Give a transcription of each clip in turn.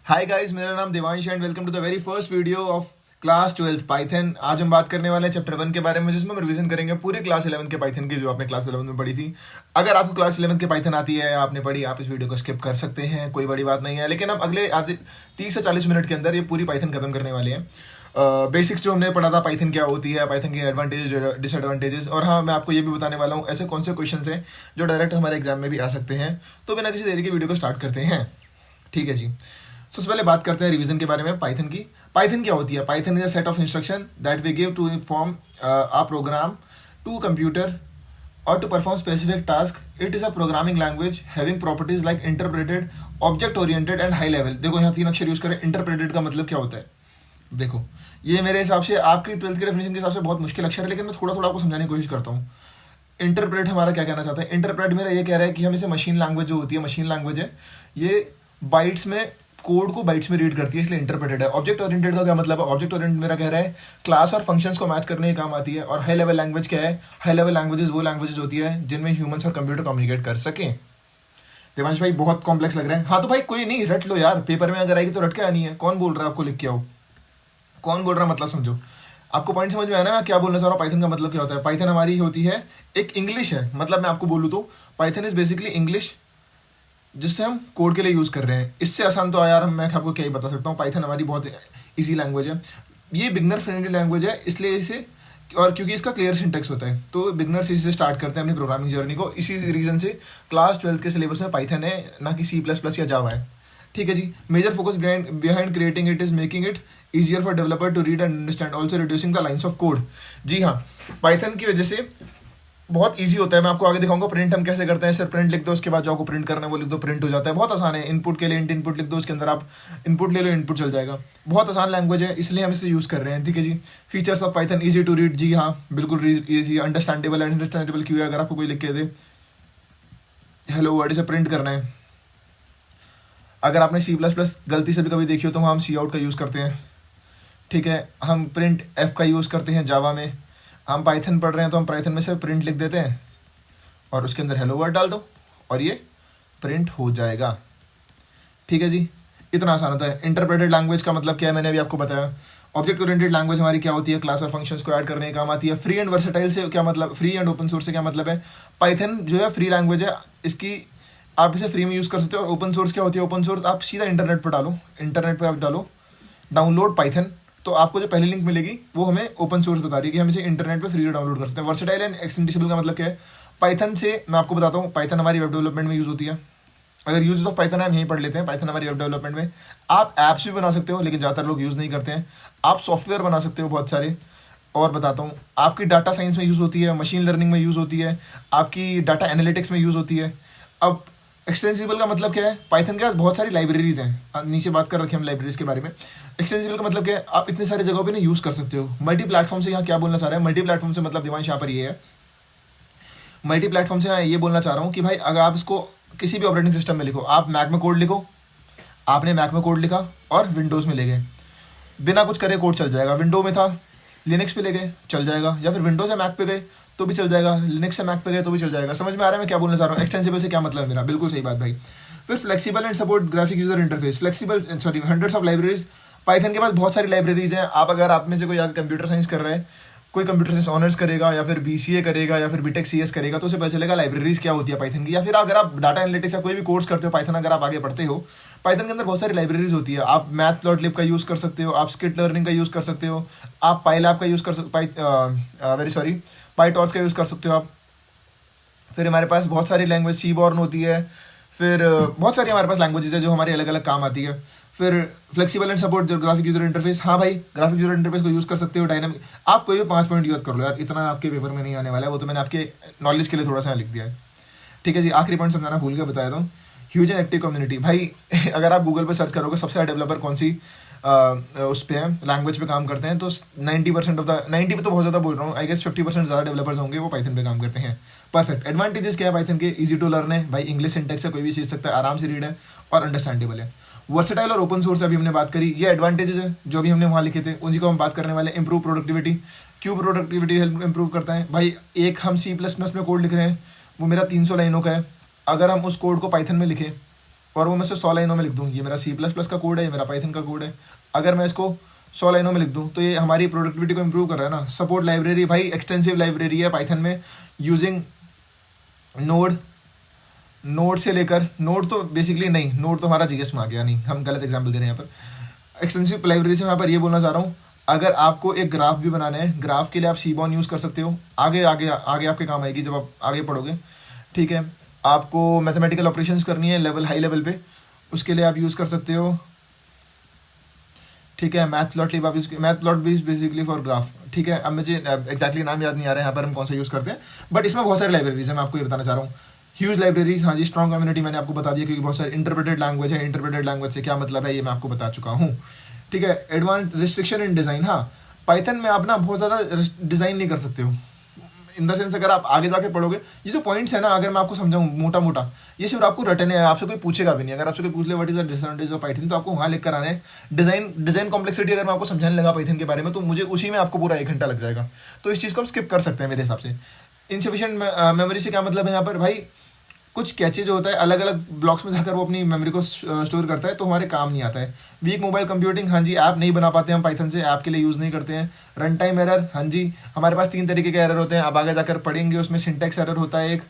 हाय guys, मेरा नाम Devansh and welcome to the very first video of class 12 Python. आज हम बात करने वाले हैं चैप्टर 1 के बारे में, जिसमें हम रिवीजन करेंगे पूरी क्लास 11 के पाइथन की, जो आपने क्लास 11 में पढ़ी थी। अगर आपको क्लास 11 के पाइथन आती है, आपने पढ़ी, आप इस वीडियो को स्किप कर सकते हैं, कोई बड़ी बात नहीं है। लेकिन हम अगले आधे 30 से 40 मिनट के अंदर ये पूरी पाइथन खत्म करने वाले हैं। बेसिक्स जो हमने पढ़ा था, पाइथन क्या होती है, पाइथन के एडवांटेजेस डिसएडवांटेजेस, और हाँ, मैं आपको ये भी बताने वाला हूँ ऐसे कौन से क्वेश्चन हैं जो डायरेक्ट हमारे एग्जाम में भी आ सकते हैं। तो बिना किसी देरी के वीडियो को स्टार्ट करते हैं। ठीक है जी। सबसे पहले बात करते हैं रिवीजन के बारे में पाइथन की। पाइथन क्या होती है? Python is a set of instruction that we give to inform a program to computer और to perform specific task. It is a programming language having properties like interpreted, object oriented and high level. देखो यहाँ 3 अक्षर use करें। Interpreted का मतलब क्या होता है? देखो, ये मेरे हिसाब से आपकी 12th के डेफिनेशन के हिसाब से बहुत मुश्किल अक्षर है, लेकिन मैं थोड़ा थोड़ा आपको समझाने की कोशिश करता हूँ। इंटरप्रेट हमारा क्या कहना चाहता है? इंटरप्रेट मेरा ये कह रहा है कि हम इसे मशीन लैंग्वेज जो होती है, मशीन लैंग्वेज है, ये बाइट्स में, कोड को बाइट्स में रीड करती है, इसलिए इंटरप्रेटेड है। ऑब्जेक्ट ओरिएंटेड का क्या मतलब है? ऑब्जेक्ट ओरिएंटेड मेरा कह रहा है क्लास और फंक्शंस को मैच करने के काम आती है। और हाई लेवल लैंग्वेज क्या है? हाई लेवल लैंग्वेजेस वो लैंग्वेजेस होती है जिनमें ह्यूमंस और कंप्यूटर कम्युनिकेट कर सकें। देवांश भाई बहुत कॉम्प्लेक्स लग रहा है। हाँ तो भाई कोई नहीं, रट लो यार, पेपर में अगर आएगी तो रट के आनी है। कौन बोल रहा है आपको लिख के आओ? कौन बोल रहा है मतलब समझो। आपको पॉइंट समझ में आया ना मैं क्या बोलना चाह रहा हूँ? पाइथन का मतलब क्या होता है? पाइथन हमारी होती है एक इंग्लिश है। मतलब मैं आपको बोलूँ तो पाइथन इज बेसिकली इंग्लिश जिससे हम कोड के लिए यूज़ कर रहे हैं। इससे आसान तो यार मैं आपको क्या ही बता सकता हूँ। पाइथन हमारी बहुत इजी लैंग्वेज है, ये बिगनर फ्रेंडली लैंग्वेज है, इसलिए इसे, और क्योंकि इसका क्लियर सिंटेक्स होता है, तो बिगनर्स इसी से स्टार्ट करते हैं अपनी प्रोग्रामिंग जर्नी को। इसी रीजन से क्लास 12 के सिलेबस में पाइथन है, ना कि C++ या जावा है। ठीक है जी। Major focus behind creating it is making it easier for developer to read and understand, also reducing the lines of code। जी हाँ, पाइथन की वजह से बहुत इजी होता है। मैं आपको आगे दिखाऊंगा प्रिंट हम कैसे करते हैं। सिर्फ प्रिंट लिख दो, उसके बाद जो आपको प्रिंट करना है वो लिख दो, प्रिंट हो जाता है। बहुत आसान है। इनपुट के लिए इंट इनपुट लिख दो, उसके अंदर आप इनपुट ले लो, इनपुट चल जाएगा। बहुत आसान लैंग्वेज है, इसलिए हम इसे यूज़ कर रहे हैं। ठीक है जी। Features of Python, easy to read. जी हाँ, बिल्कुल ईजी। अंडरस्टैंडेबल, अंडरस्टैंडेबल क्यों है? अगर आपको कोई लिख के दे हेलो वर्ड, इसे प्रिंट करना है। अगर आपने C++ गलती से भी कभी देखी हो तो वहाँ हम सी आउट का यूज़ करते हैं। ठीक है, हम प्रिंट एफ का यूज़ करते हैं जावा में। हम पाइथन पढ़ रहे हैं तो हम पाइथन में से प्रिंट लिख देते हैं और उसके अंदर हेलो वर्ड डाल दो और ये प्रिंट हो जाएगा। ठीक है जी, इतना आसान होता है। इंटरप्रेटेड लैंग्वेज का मतलब क्या है? मैंने अभी आपको बताया। ऑब्जेक्ट ओरिएंटेड लैंग्वेज हमारी क्या होती है? क्लास और फंक्शंस को ऐड करने का काम आती है। फ्री एंड वर्सेटाइल से क्या मतलब? फ्री एंड ओपन सोर्स से क्या मतलब है? पाइथन जो है फ्री लैंग्वेज है, इसकी आप इसे फ्री में यूज़ कर सकते हो। और ओपन सोर्स क्या होती है? ओपन सोर्स आप सीधा इंटरनेट पर डालो, इंटरनेट पर आप डालो डाउनलोड पाइथन, तो आपको जो पहली लिंक मिलेगी वो हमें ओपन सोर्स बता रही है कि हम इसे इंटरनेट पे फ्री डाउनलोड कर सकते हैं। वर्सेटाइल एंड एक्सटेंसिबल का मतलब क्या है? पाइथन से मैं आपको बताता हूँ, पाइथन हमारी वेब डेवलपमेंट में यूज़ होती है। अगर यूजेस ऑफ पाइथन हम यहीं पढ़ लेते हैं। पाइथन हमारी वेब डेवलपमेंट में आप ऐप्स भी बना सकते हो, लेकिन ज़्यादातर लोग यूज़ नहीं करते हैं। आप सॉफ्टवेयर बना सकते हो बहुत सारे। और बताता हूँ, आपकी डाटा साइंस में यूज़ होती है, मशीन लर्निंग में यूज़ होती है, आपकी डाटा एनालिटिक्स में यूज़ होती है। अब एक्सटेंसिबल का मतलब क्या है? पाइथन के पास बहुत सारी लाइब्रेरीज हैं, नीचे बात कर रखी है हम लाइब्रेरीज के बारे में। एक्सटेंसिबल का मतलब क्या है? आप इतने सारे जगहों पे ना यूज़ कर सकते हो। मल्टी प्लेटफॉर्म से यहाँ क्या बोलना चाह रहा है? मल्टी प्लेटफॉर्म से मतलब दिमाग यहाँ पर ये है, मल्टी प्लेटफॉर्म से ये बोलना चाह रहा हूँ कि भाई अगर आप इसको किसी भी ऑपरेटिंग सिस्टम में लिखो, आप मैक में कोड लिखो, आपने मैक में कोड लिखा और विंडोज़ में ले गए, बिना कुछ करे कोड चल जाएगा। विंडो में था, लिनक्स पे ले गए, चल जाएगा। या फिर विंडोज से मैक पे गए तो भी चल जाएगा, लिनक्स से मैक पे गए तो भी चल जाएगा। समझ में आ रहा है मैं क्या बोलना चाह रहा हूँ? एक्सटेंसिबल से क्या मतलब है मेरा? बिल्कुल सही बात भाई। फिर flexible and support graphic user interface. Flexible, sorry, hundreds of libraries. Python के पास बहुत सारी लाइब्रेरीज हैं। आप अगर आप में से कोई कंप्यूटर साइंस कर रहा है, कोई कंप्यूटर साइंस ऑनर्स करेगा या फिर BCA करेगा या फिर बीटेक CS करेगा, तो उसे पता चलेगा लाइब्रेरीज क्या होती है पाइथन की। या फिर अगर आप डाटा एनालिटिक्स या कोई भी कोर्स करते हो पाइथन, अगर आप आगे पढ़ते हो, पाइथन के अंदर बहुत सारी लाइब्रेरीज होती है। आप मैथप्लॉटलिब का यूज़ कर सकते हो, आप स्किट लर्निंग का यूज़ कर सकते हो, आप पाइलैब का यूज़ कर सकते, पाईटॉर्च का यूज़ कर सकते हो आप। फिर हमारे पास बहुत सारी लैंग्वेज, सीबॉर्न होती है। फिर बहुत सारी हमारे पास लैंग्वेजेज है जो हमारे अलग अलग काम आती है। फिर flexible and support graphic user interface. हाँ भाई, ग्राफिक यूजर इंटरफेस को यूज़ कर सकते हो। डायनामिक, आप कोई भी 5 पॉइंट यूज कर लो यार, इतना आपके पेपर में नहीं आने वाला है, वो तो मैंने आपके नॉलेज के लिए थोड़ा सा लिख दिया है। ठीक है जी। आखिरी पॉइंट समझाना भूल के बताया था, ह्यूज एंड एक्टिव कम्युनिटी। भाई अगर आप गूगल पे सर्च करोगे सबसे ज़्यादा डेवलपर कौन सी उस पे हैं, लैंग्वेज पे काम करते हैं, तो 90% ऑफ द 90 पे तो बहुत ज़्यादा बोल रहा हूँ, आई गेस 50% ज़्यादा डेवलपर्स होंगे वो पाइथन पे काम करते हैं। परफेक्ट। एडवांटेजेस क्या है पाइथन के? इजी टू लर्न है भाई, इंग्लिश सिंटेक्स से कोई भी सीख सकता है, आराम से रीड है और अंडरस्टैंडेबल है। वर्सेटाइल और ओपन सोर्स अभी हमने बात करी, ये एडवांटेजेस है जो भी हमने वहाँ लिखे थे, उन्हीं को हम बात करने वाले। Improve productivity. क्यों प्रोडक्टिविटी हेल्प इंप्रूव करता है भाई? एक हम C++ में कोड लिख रहे हैं, वो मेरा 300 लाइनों का है। अगर हम उस कोड को पाइथन में लिखें और वो मैं इसे 100 लाइनों में लिख दूँ, ये मेरा C++ का कोड है, ये मेरा पाइथन का कोड है, अगर मैं इसको 100 लाइनों में लिख दूँ तो ये हमारी प्रोडक्टिविटी को इंप्रूव कर रहा है ना। सपोर्ट लाइब्रेरी भाई एक्सटेंसिव लाइब्रेरी है पाइथन में, यूजिंग नोड से लेकर, नोड तो बेसिकली नहीं, नोड तो हमारा जीएस में आ गया, नहीं हम गलत एग्जाम्पल दे रहे हैं यहाँ पर। एक्सटेंसिव लाइब्रेरी से मैं यहाँ पर ये बोलना चाह रहा हूँ, अगर आपको एक ग्राफ भी बनाना है, ग्राफ के लिए आप सीबॉन यूज़ कर सकते हो, आगे आगे आगे आपके काम आएगी जब आप आगे पढ़ोगे, ठीक है। आपको मैथमेटिकल ऑपरेशंस करनी है लेवल हाई लेवल पे, उसके लिए आप यूज़ कर सकते हो, ठीक है। मैथप्लॉटलिब आप यूज़, मैथप्लॉटलिब बेसिकली फॉर ग्राफ, ठीक है। अब मुझे एक्जैक्टली नाम याद नहीं आ रहा है यहाँ पर हम कौन सा यूज़ करते हैं, बट इसमें बहुत सारी लाइब्रेरीज है, मैं आपको ये बताना चाह रहा हूँ। ह्यूज लाइब्रेरीज, हाँ जी। स्ट्रॉन्ग कम्युनिटी मैंने आपको बता दिया क्योंकि बहुत सारी इंटरप्रेटेड लैंग्वेज है, इंटरप्रेटेड लैंग्वेज से क्या मतलब है ये मैं आपको बता चुका हूँ, ठीक है। एडवांस रिस्ट्रिक्शन इन डिज़ाइन, हाँ पाइथन में आप ना बहुत ज़्यादा डिज़ाइन नहीं कर सकते हो, इन द सेंस अगर आप आगे जाके पढ़ोगे, ये जो पॉइंट्स है ना, अगर मैं आपको समझाऊँ मोटा मोटा, ये सिर्फ आपको रटने है, आपसे कोई पूछेगा भी नहीं। अगर आपसे कोई पूछ ले what is the disadvantage of Python, तो आपको वहाँ लिख कर आना है। डिज़ाइन कॉम्प्लेक्सिटी अगर मैं आपको समझाने लगा पाइथन के बारे में, तो मुझे उसी में आपको पूरा 1 घंटा लग जाएगा, तो इस चीज़ को हम स्किप कर सकते हैं मेरे हिसाब से। इनसफिशिएंट मेमोरी से क्या मतलब है यहाँ पर भाई, कुछ कैचे जो होता है अलग अलग ब्लॉक्स में जाकर वो अपनी मेमोरी को स्टोर करता है, तो हमारे काम नहीं आता है। वीक मोबाइल कंप्यूटिंग, हाँ जी, ऐप नहीं बना पाते हम पाइथन से, ऐप के लिए यूज़ नहीं करते हैं। रन टाइम एरर, हाँ जी, हमारे पास 3 तरीके के एरर होते हैं, अब आगे जाकर पढ़ेंगे, उसमें सिंटैक्स एरर होता है,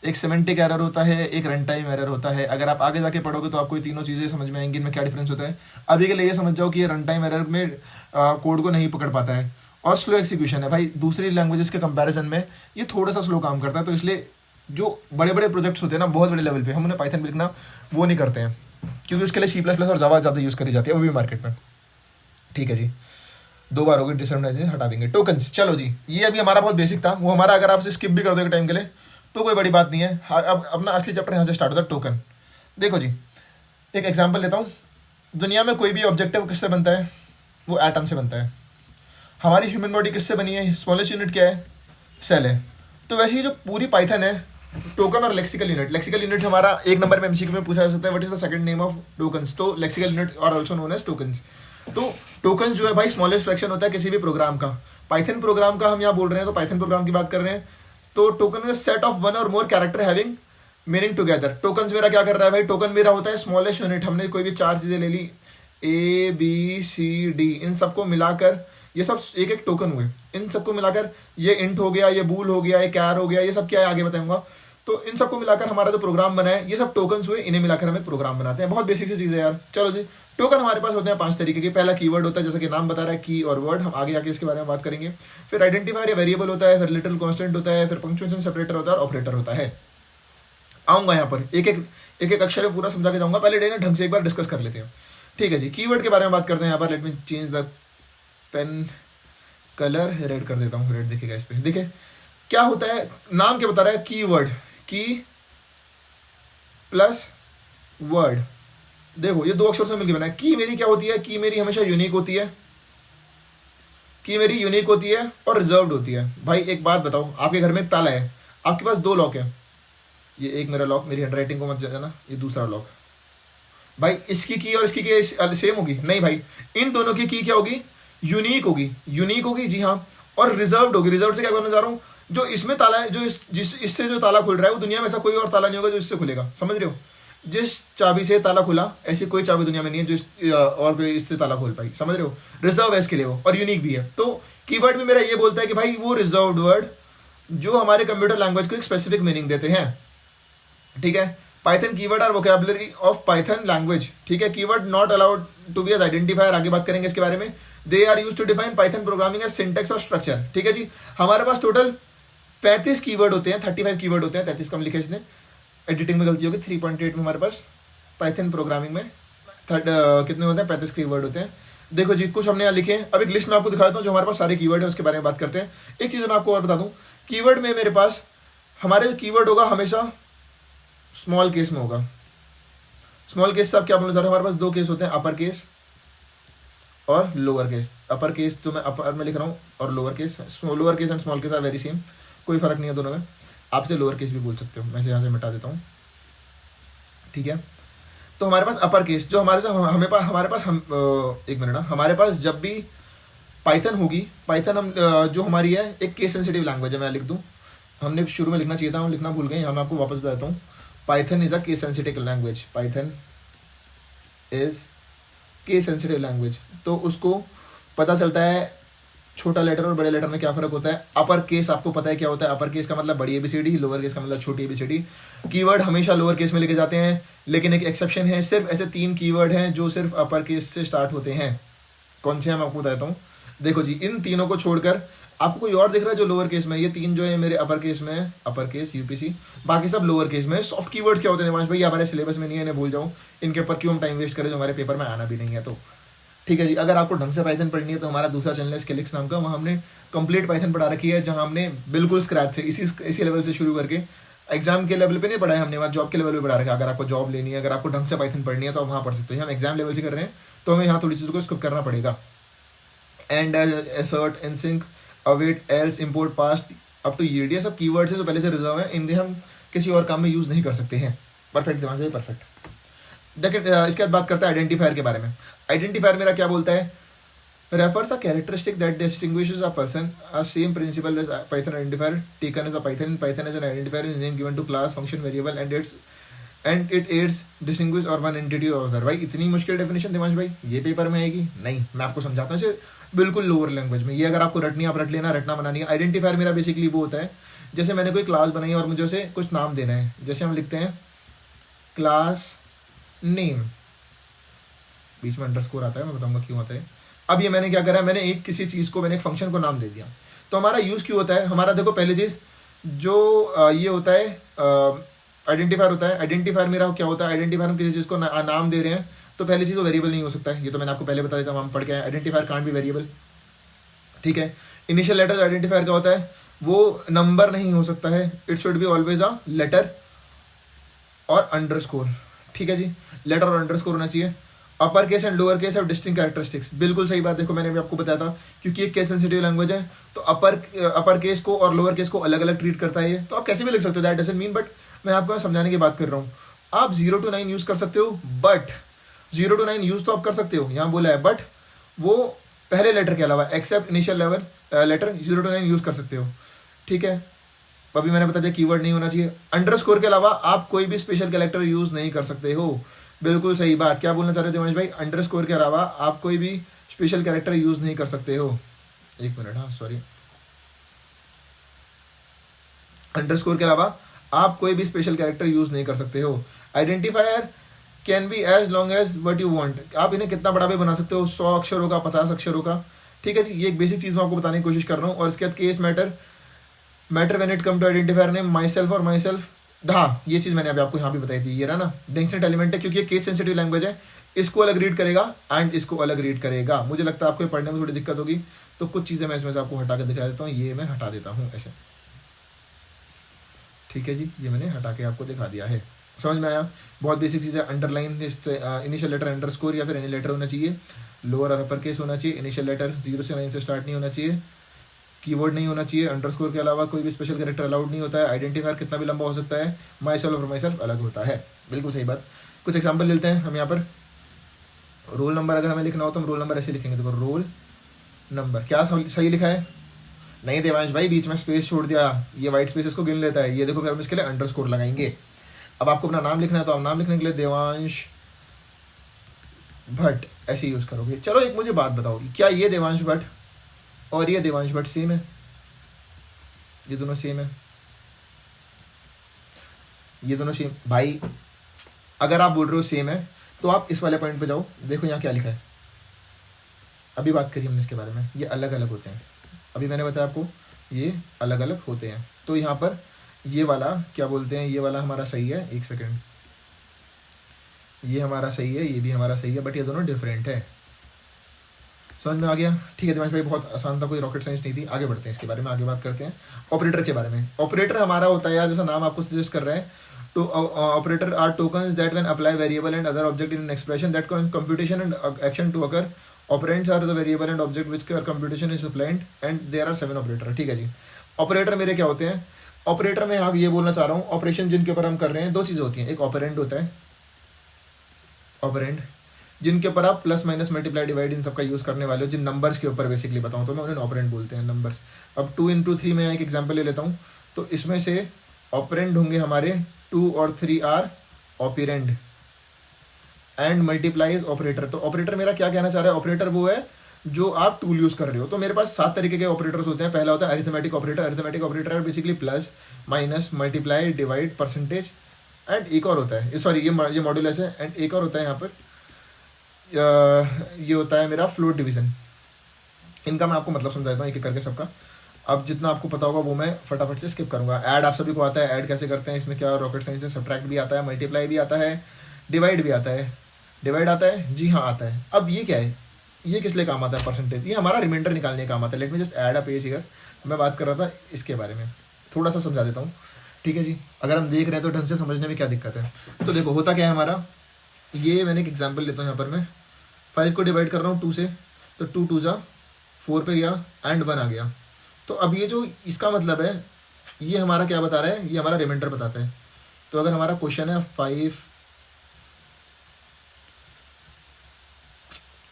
एक सिमेंटिक एरर होता है, एक रन टाइम एरर होता है। अगर आप आगे जाके पढ़ोगे तो आपको ये तीनों चीज़ें समझ में आएंगी, इनमें क्या डिफरेंस होता है। अभी के लिए ये समझ जाओ कि ये रन टाइम एरर में कोड को नहीं पकड़ पाता है, और स्लो एक्सिक्यूशन है भाई, दूसरी लैंग्वेजेस के कंपैरिजन में ये थोड़ा सा स्लो काम करता है। तो इसलिए जो बड़े बड़े प्रोजेक्ट्स होते हैं ना बहुत बड़े लेवल पे, हम उन्हें पाइथन में लिखना वो नहीं करते हैं, क्योंकि उसके लिए C++ और जावा ज़्यादा यूज़ करी जाती है वो भी मार्केट में, ठीक है जी। 2 बार हो गई, डिसएडवांटेज हटा देंगे। टोकन्स, चलो जी, ये अभी हमारा बहुत बेसिक था, वो हमारा अगर आपसे स्किप भी कर दोगे टाइम के लिए तो कोई बड़ी बात नहीं है। अब अपना असली चैप्टर यहाँ से स्टार्ट होता है, टोकन। देखो जी, एक एग्जाम्पल लेता हूँ। दुनिया में कोई भी ऑब्जेक्टिव किससे बनता है, वो एटम से बनता है। हमारी ह्यूमन बॉडी किससे बनी है, स्मॉलेस्ट यूनिट क्या है, सेल है। तो वैसे ही जो पूरी पाइथन है, टोकन और लेक्सिकल यूनिट। लेक्सिकल यूनिट हमारा 1 नंबर में एमसीक्यू में पूछा जा सकता है, what is the second name of tokens, तो लेक्सिकल यूनिट और आल्सो नोन एज टोकन्स। तो टोकन्स जो है भाई स्मॉलेस्ट फ्रैक्शन होता है किसी भी प्रोग्राम का। पाइथन प्रोग्राम का हम यहाँ बोल रहे हैं, तो पाइथन प्रोग्राम की बात कर रहे हैं। तो टोकन इज सेट ऑफ 1 और मोर character having meaning together. Tokens मेरा क्या कर रहा है भाई, टोकन मेरा होता है स्मॉलेस्ट यूनिट। हमने कोई भी 4 चीज़ें ले ली, ABCD, इन सबको मिलाकर ये सब एक एक टोकन हुए। इन सबको मिलाकर ये इंट हो गया, ये बूल हो गया, ये कैर हो गया, ये सब क्या है आगे बताऊंगा। तो इन सबको मिलाकर हमारा जो प्रोग्राम बना है, ये सब टोकन्स हुए, इन्हें मिलाकर हम एक प्रोग्राम बनाते हैं। बहुत बेसिक सी चीज़ है यार। चलो जी, टोकन हमारे पास होते हैं 5 तरीके के। पहला कीवर्ड होता है, जैसा कि नाम बता रहा है, की और वर्ड, हम आगे आके इसके बारे में बात करेंगे। फिर आइडेंटिफायर या वेरिएबल होता है, फिर लिटिल कॉन्स्टेंट होता है, फिर पंक्चुएशन सेपरेटर होता है और ऑपरेटर होता है। आऊँगा यहाँ पर एक एक अक्षर पूरा समझा के जाऊँगा। पहले डे ढंग से एक बार डिस्कस कर लेते हैं, ठीक है जी। कीवर्ड के बारे में बात करते हैं यहाँ पर। Let me change the pen colour, red कर देता हूँ, रेड दिखेगा इस पर। देखिए क्या होता है, नाम क्या बता रहा है, कीवर्ड, की प्लस वर्ड। देखो ये 2 अक्षर से मिलकर बना है। की मेरी क्या होती है, की मेरी हमेशा यूनिक होती है, की मेरी यूनिक होती है और रिजर्व्ड होती है। भाई एक बात बताओ, आपके घर में एक ताला है, आपके पास 2 लॉक है, ये एक मेरा लॉक, मेरी हैंडराइटिंग को मत जाना, ये दूसरा लॉक। भाई इसकी की और इसकी की सेम होगी? नहीं भाई, इन दोनों की क्या होगी, यूनिक होगी, यूनिक होगी जी हाँ, और रिजर्व्ड होगी। रिजर्व से क्या करना चाह रहा हूँ, जो इसमें ताला है, जो इससे जो ताला खुल रहा है, वो दुनिया में ऐसा कोई और ताला नहीं होगा जो इससे खुलेगा, समझ रहे हो। जिस चाबी से ताला खुला, ऐसी कोई चाबी दुनिया में नहीं है जो और कोई इससे ताला खोल पाई, समझ रहे हो। रिजर्व है इसके लिए वो, और यूनिक भी है। तो कीवर्ड में मेरा ये बोलता है कि भाई वो रिजर्व्ड वर्ड जो हमारे कंप्यूटर लैंग्वेज को एक स्पेसिफिक मीनिंग देते हैं, ठीक है। पाइथन कीवर्ड और वोकैबुलरी ऑफ पाइथन लैंग्वेज, ठीक है। Keyword not allowed to be as identifier, आगे बात करेंगे इसके बारे में। They are use to define Python programming as syntax और स्ट्रक्चर, ठीक है जी। हमारे पास टोटल 35 कीवर्ड होते हैं, 35 कीवर्ड होते हैं, 33 कम लिखे इसने, एडिटिंग में गलती होगी। 3.8 में हमारे पास पाइथन प्रोग्रामिंग में कितने होते हैं, 35 कीवर्ड होते हैं। देखो जी, कुछ हमने यहाँ लिखे हैं। अब एक लिस्ट में आपको दिखाता हूँ जो हमारे पास सारे कीवर्ड है, उसके बारे में बात करते हैं। एक चीज़ मैं आपको और बता दूँ, कीवर्ड में मेरे पास हमारे जो कीवर्ड होगा हमेशा स्मॉल केस में होगा। स्मॉल केस से आप क्या बोलना चाह रहे हो, हमारे पास 2 केस होते हैं, अपर केस और लोअर केस। अपर केस जो मैं अपर में लिख रहा हूँ और lower case, lower case and small case are very same, कोई फर्क नहीं है दोनों में। आपसे लोअर केस भी बोल सकते हो, मैं यहाँ से मिटा देता हूँ, ठीक है। तो हमारे पास अपर केस जो हमारे पास एक मिनट, हमारे पास जब भी पाइथन होगी, पाइथन हम जो हमारी है एक केस सेंसिटिव लैंग्वेज है, मैं लिख दूँ, हमने शुरू में लिखना चाहिए था, हम लिखना भूल गए, यहाँ मैं आपको वापस बताता हूँ। Python is a case sensitive language, Python is case sensitive language. तो उसको पता चलता है छोटा लेटर और बड़े लेटर में क्या फर्क होता है। अपर केस आपको पता है क्या होता है, अपर केस का मतलब बड़ी एबीसीडी, लोअर केस का मतलब छोटी एबीसीडी। कीवर्ड हमेशा लोअर केस में लेके जाते हैं, लेकिन एक एक्सेप्शन है, सिर्फ ऐसे 3 कीवर्ड हैं जो सिर्फ अपर केस से स्टार्ट होते हैं। कौन से हैं मैं आपको बताता हूँ। देखो जी, इन तीनों को छोड़कर आपको कोई और दिख रहा है जो लोअर केस में, ये 3 जो है मेरे अपर केस में है, अपर केस यूपीसी, बाकी सब लोअर केस में। सॉफ्ट कीवर्ड्स क्या होते हैं दिमाग भाई, हमारे सिलेबस में नहीं है, इन्हें भूल जाओ, इनके ऊपर क्यों हम टाइम वेस्ट करें जो हमारे पेपर में आना भी नहीं है। तो ठीक है जी, अगर आपको ढंग से पाइथन पढ़नी है तो हमारा दूसरा चैनल है स्किलिक्स नाम का, वहाँ हमने कंप्लीट पाइथन पढ़ा रखी है, जहाँ हमने बिल्कुल स्क्रैच से इसी लेवल से शुरू करके एग्जाम के लेवल पे नहीं पढ़ा है हमने, वहाँ जॉब के लेवल पे पढ़ा रखा है। अगर आपको जॉब लेनी है, अगर आपको ढंग से पाइथन पढ़नी है तो आप वहाँ पढ़ सकते हैं। हम एग्जाम लेवल से कर रहे हैं तो हमें यहाँ थोड़ी चीज़ों को स्किप करना पड़ेगा। And assert, async, await, else, import, past, up to yield, ये सब कीवर्ड्स हैं जो पहले से रिजर्व है, इन्हें हम किसी और काम में यूज़ नहीं कर सकते हैं। परफेक्ट दिमाग में, परफेक्ट। देखिए इसके बाद बात करता है आइडेंटिफायर के बारे में। आइडेंटिफायर मेरा क्या बोलता है, refers a characteristic that distinguishes a person. A same principle as Python identifier taken as a Python. Python as an identifier is name given to class, function, variable, and it aids distinguish or one entity or other. भाई इतनी मुश्किल definition दिमाग भाई ये paper में आएगी नहीं, मैं आपको समझाता हूँ इसे बिल्कुल लोअर लैंग्वेज में। ये अगर आपको रटनी आप रट लेना, रटना बनानी है। आइडेंटिफायर मेरा बेसिकली वो होता है, जैसे मैंने कोई क्लास बनाई और मुझे उसे कुछ नाम देना है, जैसे हम लिखते हैं क्लास नेम, बीच में अंडरस्कोर आता है, मैं बताऊंगा क्यों आता है। अब ये मैंने क्या करा, मैंने एक किसी चीज़ को, मैंने एक फंक्शन को नाम दे दिया। तो हमारा यूज़ क्यों होता है, हमारा देखो पहली चीज़ जो ये होता है आइडेंटिफायर होता है। आइडेंटिफायर मेरा क्या होता है, आइडेंटिफायर हम किसी चीज़ को नाम दे रहे हैं तो पहली चीज़ वो वेरिएबल नहीं हो सकता है, ये तो मैंने आपको पहले बता देता हूँ, हम पढ़ के आए आइडेंटिफायर कांट भी वेरिएबल, ठीक है। इनिशियल लेटर आइडेंटिफायर क्या होता है, वो नंबर नहीं हो सकता है, it should be always a letter और अंडरस्कोर, ठीक है जी, लेटर और अंडरस्कोर होना चाहिए। Upper case and lower case have distinct characteristics, बिल्कुल सही बात। देखो मैंने भी आपको बताया था, क्योंकि एक केस सेंसिटिव लैंग्वेज है तो अपर केस को और लोअर केस को अलग अलग ट्रीट करता है ये, तो आप कैसे भी लिख सकते हो, दैट डजंट मीन, बट मैं आपको समझाने की बात कर रहा हूँ। आप 0 to 9 यूज कर सकते हो, बट 0 to 9 यूज तो आप कर सकते हो, यहाँ बोला है, बट वो पहले लेटर के अलावा except initial letter 0 to 9 use कर सकते हो, ठीक है। अभी मैंने बता दिया कीवर्ड नहीं होना चाहिए। अंडरस्कोर के अलावा आप कोई भी स्पेशल कैरेक्टर यूज नहीं कर सकते हो, बिल्कुल सही बात। क्या बोलना चाह रहे थे महेश भाई, अंडरस्कोर के अलावा आप कोई भी स्पेशल कैरेक्टर यूज नहीं कर सकते हो। एक मिनट, हाँ सॉरी, अंडरस्कोर के अलावा आप कोई भी स्पेशल कैरेक्टर यूज नहीं कर सकते हो। Identifier can be as long as what you want, आप इन्हें कितना बड़ा भी बना सकते हो, 100 अक्षरों का, 50 अक्षरों का, ठीक है जी। ये एक बेसिक चीज मैं आपको बताने की कोशिश कर रहा हूँ। और इसके बाद case matter when it come to identifier name, myself और माई सेल्फ, हाँ ये चीज़ मैंने अभी आपको यहाँ भी बताई थी, ये रहा ना डिस्टिंक्ट एलिमेंट है, क्योंकि ये केस सेंसिटिव लैंग्वेज है, इसको अलग रीड करेगा एंड इसको अलग रीड करेगा। मुझे लगता है आपको पढ़ने में थोड़ी दिक्कत होगी, तो कुछ चीज़ें मैं इसमें से आपको हटा के दिखा देता हूँ, ये मैं हटा देता हूँ ऐसे, ठीक है जी, ये मैंने हटा के आपको दिखा दिया है। समझ में आया, बहुत बेसिक चीज़ है। अंडरलाइन इनिशियल लेटर अंडरस्कोर या फिर एनी लेटर होना चाहिए, लोअर और अपर केस होना चाहिए, इनिशियल लेटर 0 से 9 से स्टार्ट नहीं होना चाहिए, कीवर्ड नहीं होना चाहिए, अंडरस्कोर के अलावा कोई भी स्पेशल कैरेक्टर अलाउड नहीं होता है, आइडेंटिफायर कितना भी लंबा हो सकता है, माई सेल्फ और माई सेल्फ अलग होता है, बिल्कुल सही बात। कुछ एग्जांपल लेते हैं हम यहाँ पर। रोल नंबर अगर हमें लिखना हो तो हम रोल नंबर ऐसे लिखेंगे, देखो रोल नंबर, क्या सही लिखा है, नहीं देवांश भाई बीच में स्पेस छोड़ दिया, ये वाइट स्पेस इसको गिन लेता है, ये देखो फिर हम इसके लिए अंडरस्कोर लगाएंगे। अब आपको अपना नाम लिखना है तो आप नाम लिखने के लिए देवांश भट्ट ऐसे यूज करोगे। चलो एक मुझे बात बताओ, क्या ये देवांश भट्ट और ये देवांश भट्ट सेम है, ये दोनों सेम है, ये दोनों सेम भाई, अगर आप बोल रहे हो सेम है तो आप इस वाले पॉइंट पे जाओ, देखो यहाँ क्या लिखा है, अभी बात करी हमने इसके बारे में, ये अलग अलग होते हैं, अभी मैंने बताया आपको ये अलग अलग होते हैं। तो यहाँ पर ये वाला क्या बोलते हैं, ये वाला हमारा सही है, एक सेकेंड, ये हमारा सही है, ये भी हमारा सही है, बट ये दोनों डिफरेंट है। समझ में आ गया, ठीक है दिमाग भाई, बहुत आसान था, कोई रॉकेट साइंस नहीं थी। आगे बढ़ते हैं, इसके बारे में आगे बात करते हैं। ऑपरेटर के बारे में, ऑपरेटर हमारा होता है यार, जैसा नाम आपको सजेस्ट कर रहा है, तो operator are tokens that when apply variable and other object in an expression that computation and action to occur, operands are the variable and object which computation is applied and there are 7 operator, ठीक है जी। Operator मेरे क्या होते हैं, operator में यहाँ ये बोलना चाह रहा हूँ, ऑपरेशन जिनके ऊपर हम कर रहे हैं, दो चीज़ें होती हैं, एक ऑपरेंड होता है, ऑपरेंड जिनके ऊपर आप plus minus multiply divide in सबका यूज़ करने वाले हो, जिन नंबर्स के ऊपर बेसिकली बताऊँ तो मैं उन्हें ऑपरेंड बोलते हैं, नंबर्स। अब 2 into 3 में एक एग्जांपल ले लेता हूँ, तो इसमें से ऑपरेंड होंगे हमारे 2 और 3 are operand and multiply is operator. तो ऑपरेटर मेरा क्या कहना चाह रहा है, ऑपरेटर वो है जो आप टूल यूज कर रहे हो। तो मेरे पास 7 तरीके के ऑपरेटर्स होते हैं। पहला होता है arithmetic operator. Arithmetic operator basically plus, minus, multiply, divide, percentage and एक और होता है, सॉरी ये मॉड्यूलस है। एंड एक और होता है यहाँ पर ये होता है मेरा फ्लोट डिवीजन। इनका मैं आपको मतलब समझाता हूँ एक एक करके सबका। अब जितना आपको पता होगा वो मैं फटाफट से स्किप करूंगा। ऐड आप सभी को आता है, ऐड कैसे करते हैं, इसमें क्या रॉकेट साइंस है। सब्ट्रैक्ट भी आता है, मल्टीप्लाई भी आता है, डिवाइड भी आता है। डिवाइड आता है, जी हाँ आता है। अब ये क्या है, ये किस लिए काम आता है, परसेंटेज। ये हमारा रिमाइंडर निकालने का काम आता है। Let me just add a page here. मैं बात कर रहा था इसके बारे में, थोड़ा सा समझा देता हूँ, ठीक है जी। अगर हम देख रहे हैं तो ढंग से समझने में क्या दिक्कत है। तो देखो होता क्या है हमारा, ये मैंने एक एग्जाम्पल लेता हूँ यहाँ पर। मैं 5 को डिवाइड कर रहा हूँ 2 से, तो 2 2 जा 4 पे गया एंड 1 आ गया। तो अब ये जो इसका मतलब है, ये हमारा क्या बता रहा है, ये हमारा रिमाइंडर बताता है। तो अगर हमारा क्वेश्चन है 5,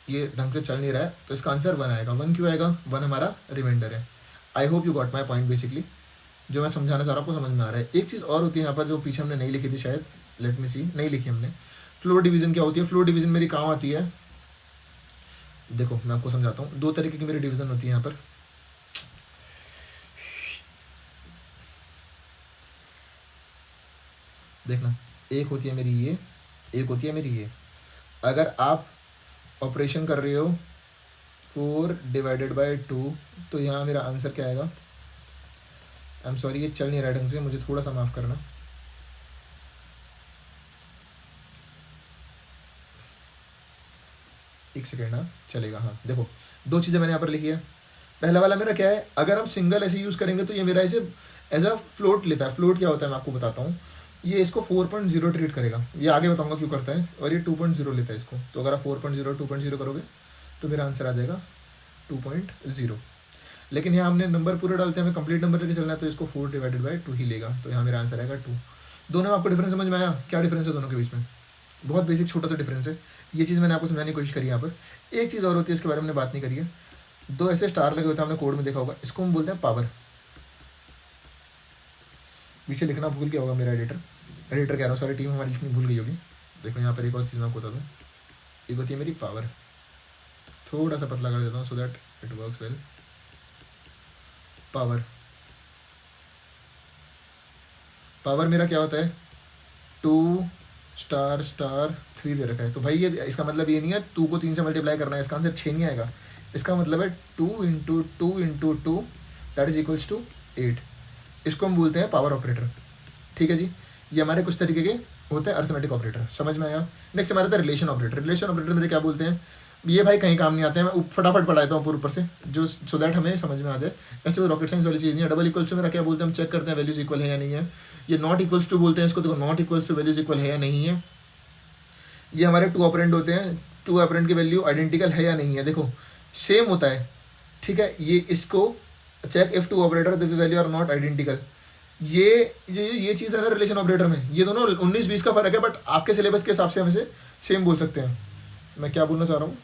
ये ढंग से चल नहीं रहा है, तो इसका आंसर 1 आएगा। 1 क्यों आएगा, 1 हमारा रिमाइंडर है। I hope you got my point. Basically जो मैं समझाना चाह रहा हूँ आपको समझ में आ रहा है। एक चीज़ और होती है यहाँ पर जो पीछे हमने नहीं लिखी थी शायद, लेट मी सी, नहीं लिखी हमने। फ्लोर डिवीजन क्या होती है, फ्लोर डिवीजन मेरी काम आती है। देखो मैं आपको समझाता हूँ, 2 तरीके की मेरी डिवीजन होती है यहाँ पर। देखना, एक होती है मेरी ये, एक होती है मेरी ये। अगर आप ऑपरेशन कर रहे हो 4 डिवाइडेड बाई 2, तो यहाँ मेरा आंसर क्या आएगा। आई एम सॉरी, ये चल नहीं रहा ढंग से, मुझे थोड़ा सा माफ़ करना। एक सेकेंड, हाँ चलेगा। हाँ देखो, 2 चीज़ें मैंने यहाँ पर लिखी है। पहला वाला मेरा क्या है, अगर हम सिंगल ऐसे यूज़ करेंगे तो ये मेरा ऐसे एज अ फ्लोट लेता है। फ्लोट क्या होता है मैं आपको बताता हूँ। ये इसको 4.0 ट्रीट करेगा, ये आगे बताऊंगा क्यों करता है। और ये 2.0 लेता है इसको। तो अगर आप 4.0 2.0 करोगे तो मेरा आंसर आ जाएगा 2.0। लेकिन यहाँ हमने नंबर पूरे डालते हैं, हमें कंप्लीट नंबर लेके चलना है, तो इसको 4 डिवाइडेड बाई 2 ही लेगा। तो यहाँ मेरा आंसर आएगा 2। दोनों में आपको डिफरेंस समझ में आया, क्या डिफरेंस है दोनों के बीच में। बहुत बेसिक छोटा सा डिफरेंस है। ये चीज़ मैंने आपको समझाने की कोशिश करी यहाँ पर। एक चीज़ और होती है, इसके बारे में हमने बात नहीं करी है। 2 ऐसे स्टार लगे होते हैं, हमने कोड में देखा होगा, इसको हम बोलते हैं पावर। पीछे लिखना भूल गया होगा मेरा एडिटर कह रहा हूँ, सॉरी टीम हमारी लिखनी भूल गई होगी। देखो यहाँ पर एक और चीज़ मैं आपको बता दूँ, एक होती है मेरी पावर। थोड़ा सा पतला कर देता हूँ so that it works well. Power, power मेरा क्या होता है, 2 स्टार स्टार 3 दे रखा है। तो भाई ये इसका मतलब ये नहीं है 2 को 3 से मल्टीप्लाई करना है, इसका आंसर 6 नहीं आएगा। इसका मतलब है 2 into 2 into 2 that is equals to 8। इसको हम बोलते हैं पावर ऑपरेटर, ठीक है जी। ये हमारे कुछ तरीके के होते हैं अर्थमेटिक ऑपरेटर, समझ में आया। नेक्स्ट हमारा था रिलेशन ऑपरेटर। रिलेशन ऑपरेटर मेरे क्या बोलते हैं, ये भाई कहीं काम नहीं आते हैं, मैं फटाफट पढ़ाता हूँ ऊपर से, जो सो दैट हमें समझ में आ जाए। ऐसे तो रॉकेट साइंस वाली चीज़ नहीं है। डबल इक्वल्स टू मेरा क्या बोलते हैं, हम चेक करते हैं वैल्यूज इक्वल है या नहीं है। ये नॉट इक्वल्स टू बोलते हैं इसको, देखो not equals to values equal है या नहीं है। ये हमारे 2 ऑपरेंड होते हैं, 2 ऑपरेंड की वैल्यू आइडेंटिकल है या नहीं है, देखो सेम होता है, ठीक है। ये इसको check if 2 operator the value are not identical. ये चीज़ है ना रिलेशन ऑपरेटर में। ये दोनों 19-20 का फर्क है, बट आपके सिलेबस के हिसाब से हम इसे सेम बोल सकते हैं। मैं क्या बोलना चाह रहा हूँ,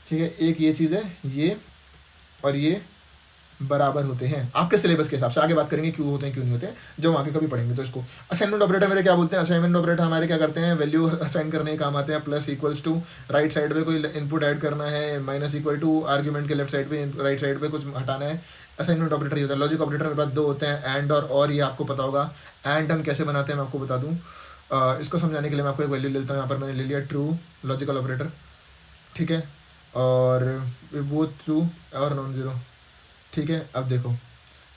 ठीक है। एक ये चीज़ है, ये और ये बराबर होते हैं आपके सिलेबस के हिसाब से। आगे बात करेंगे क्यों होते हैं क्यों नहीं होते हैं, जो हम आगे कभी पढ़ेंगे। तो इसको असाइनमेंट ऑपरेटर मेरे क्या बोलते हैं, असाइनमेंट ऑपरेटर हमारे क्या करते हैं, वैल्यू असाइन करने के काम आते हैं। Plus equals to, right side पे कोई इनपुट ऐड करना है, माइनस इक्वल टू आर्ग्यूमेंट के लेफ्ट साइड पे राइट साइड पे कुछ हटाना है। असाइनमेंट ऑपरेटर ये होता है। लॉजिक ऑपरेटर मेरे पास 2 होते हैं, एंड और ये आपको पता होगा। एंड हम कैसे बनाते हैं मैं आपको बता दूँ। इसको समझाने के लिए मैं आपको एक वैल्यू लेता हूँ। यहाँ पर मैंने ले लिया ट्रू लॉजिकल ऑपरेटर, ठीक है, और वो ट्रू और नॉन ज़ीरो, ठीक है। अब देखो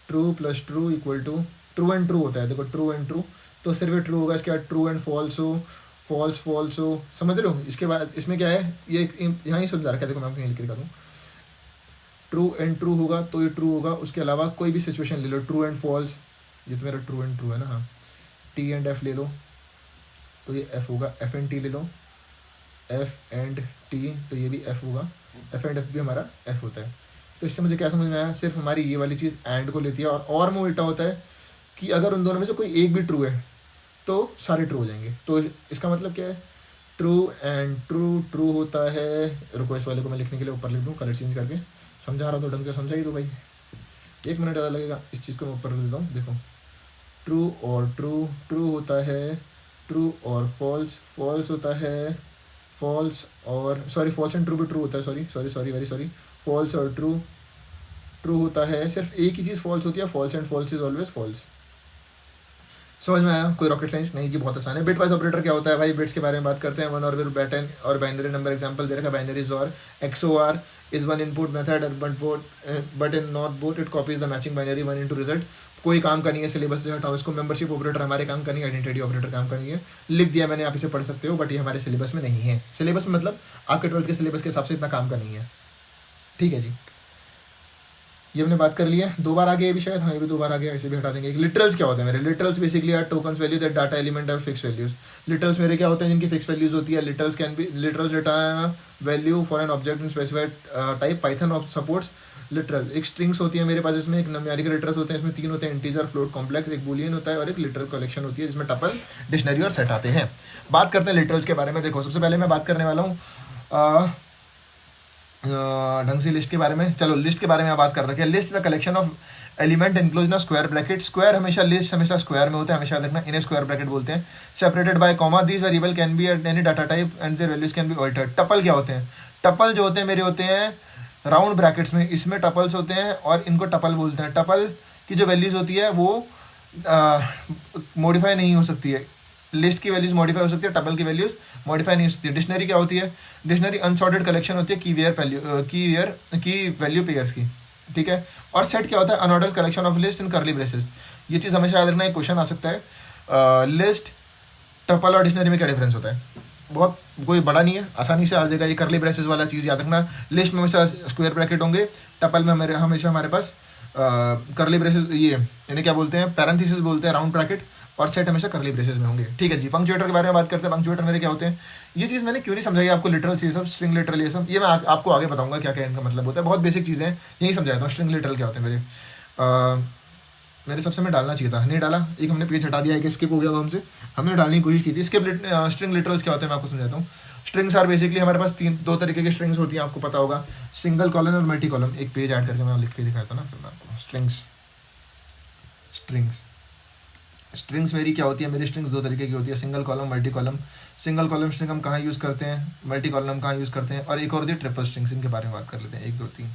true plus true equal to true and true होता है। देखो ट्रू एंड ट्रू, तो सिर्फ ट्रू होगा, इसके बाद ट्रू एंड फॉल्स हो, फॉल्स फॉल्स हो, समझ रहे हो। इसके बाद इसमें क्या है, ये यहाँ ही समझा रखा है, देखो मैं आपको यहीं लिख के दिखा दूँ। ट्रू एंड ट्रू होगा तो ये ट्रू होगा, उसके अलावा कोई भी सिचुएशन ले लो, ट्रू एंड फॉल्स, ये तो मेरा ट्रू एंड ट्रू है ना, हाँ। टी एंड एफ ले लो तो ये एफ होगा, एफ एंड टी ले लो, एफ एंड टी तो ये भी एफ होगा, एफ एंड एफ भी हमारा एफ होता है। तो इससे मुझे क्या समझ में आया, सिर्फ हमारी ये वाली चीज़ एंड को लेती है। और में उल्टा होता है कि अगर उन दोनों में से कोई एक भी ट्रू है तो सारे ट्रू हो जाएंगे। तो इसका मतलब क्या है, ट्रू एंड ट्रू ट्रू होता है। रुको इस वाले को मैं लिखने के लिए ऊपर लिख दूँ कलर चेंज करके, समझा रहा हूँ तो ढंग से समझा ही दो भाई, 1 मिनट ज़्यादा लगेगा। इस चीज़ को मैं ऊपर लिख देता हूँ, देखो ट्रू और ट्रू, ट्रू होता है ट्रू और फॉल्स, फॉल्स होता है फॉल्स और सॉरी फॉल्स एंड ट्रू भी ट्रू होता है, sorry sorry sorry very sorry, false और ट्रू, ट्रू होता है, सिर्फ एक ही चीज़ फॉल्स होती है, false and false is always false. समझ में आया? कोई रॉकेट साइंस नहीं जी, बहुत आसान है। बिट वाइज ऑपरेटर क्या होता है भाई? बिट्स के बारे में बात करते हैं। वन और पैटर्न और बाइनरी नंबर एग्जांपल दे रखा है, बाइनरी और XOR is one input method but in not both it copies the matching binary one into result. कोई काम का नहीं है, सिलेबस से हटाओ इसको। मेंबरशिप ऑपरेटर हमारे काम का नहीं है, आइडेंटिटी ऑपरेटर काम का नहीं है, लिख दिया मैंने, आप इसे पढ़ सकते हो, बट ये हमारे सिलेबस में नहीं है। सिलेबस में मतलब आपके 12th के सिलेबस के हिसाब से इतना काम का नहीं है, ठीक है जी। ये हमने बात कर लिया। 2 बार आ गया ये भी शायद, हाँ ये भी 2 बार आ गया, इसे भी हटा देंगे। लिटरल्स क्या होते हैं मेरे? Literals basically are tokens value that data element have fix values. Literals मेरे क्या होते हैं? जिनकी फिक्स वैल्यूज होती है। Literals can be literals return value for an object in specified type. Python of supports literal. एक स्ट्रिंग्स होती है मेरे पास, इसमें एक न्यूमेरिकल लिटरल्स होते हैं, इसमें 3 होते हैं, इंटीजर, फ्लोट, कॉम्प्लेक्स, एक बूलियन होता है और एक लिटरल कलेक्शन होती है जिसमें टपल, डिक्शनरी और सेट आते हैं। बात करते हैं लिटरल्स के बारे में। देखो सबसे पहले मैं बात करने वाला हूँ ढंग से लिस्ट के बारे में। चलो लिस्ट के बारे में बात कर रखे हैं। List the collection of element enclose in square bracket. Square हमेशा, लिस्ट हमेशा स्क्वायर में होता है, हमेशा देखना, इन्हें स्क्वायर ब्रैकेट बोलते हैं। Separated by comma. These variable can be at any data type and there values can be altered. Tuple क्या होते हैं? टपल जो होते हैं मेरे होते हैं राउंड ब्रैकेट्स में, इसमें टपल्स होते हैं और इनको टपल बोलते हैं। टपल की जो वैल्यूज होती है वो मॉडिफाई नहीं हो सकती है। लिस्ट की वैल्यूज मॉडिफाई हो सकती है, टपल की वैल्यूज मॉडिफाई नहीं हो सकती है। डिक्शनरी क्या होती है? डिक्शनरी अनसॉर्टेड कलेक्शन होती है की वैल्यू पेयर्स की, ठीक है। और सेट क्या होता है? अनऑर्डर्ड कलेक्शन ऑफ लिस्ट इन करली ब्रेसेस। ये चीज़ हमेशा याद रखना, एक क्वेश्चन आ सकता है। लिस्ट, टपल और डिक्शनरी में क्या डिफरेंस होता है? बहुत कोई बड़ा नहीं है, आसानी से आ जाएगा। ये करली ब्रेसेस वाला चीज़ याद रखना। लिस्ट में हमेशा स्क्वायर ब्रैकेट होंगे, टपल में हमेशा हमारे पास करली ब्रेसेस, ये इन्हें क्या बोलते हैं? पैरेंथेसिस बोलते हैं, राउंड ब्रैकेट। और सेट हमेशा करली ब्रेसेस में होंगे, ठीक है जी। पंक्चुएटर के बारे में बात करते हैं। पंक्चुएटर मेरे क्या होते हैं? ये चीज़ मैंने क्यों नहीं समझाई आपको, लिटरल ये सब, स्ट्रिंग लिटरल ये सब, ये मैं आपको आगे बताऊंगा क्या क्या इनका मतलब होता है। बहुत बेसिक चीज़ें हैं, यही समझाया था। स्ट्रिंग लिटरल क्या होते हैं मेरे सबसे में डालना चाहिए था, नहीं डाला, एक हमने पेज हटा दिया, एक स्किप हो गया था हमसे, हमने डालने की कोशिश की थी। स्ट्रिंग लिटरल्स क्या होते हैं मैं आपको समझाता हूँ। स्ट्रिंग्स आर बेसिकली, हमारे पास 2 तरीके की स्ट्रिंग्स होती हैं, आपको पता होगा, सिंगल कॉलन और मल्टी कॉलम। एक पेज ऐड करके मैं लिख के दिखाया था ना फिर मैं आपको। स्ट्रिंग्स मेरी क्या होती है? मेरी स्ट्रिंग्स 2 तरीके की होती है, single column, multi column. Single column string हम कहाँ यूज़ करते हैं, मल्टी कॉलम कहाँ यूज़ करते हैं, और एक और होती है ट्रिपल स्ट्रिंग्स। इनके बारे में बात कर लेते हैं, 1 2 3,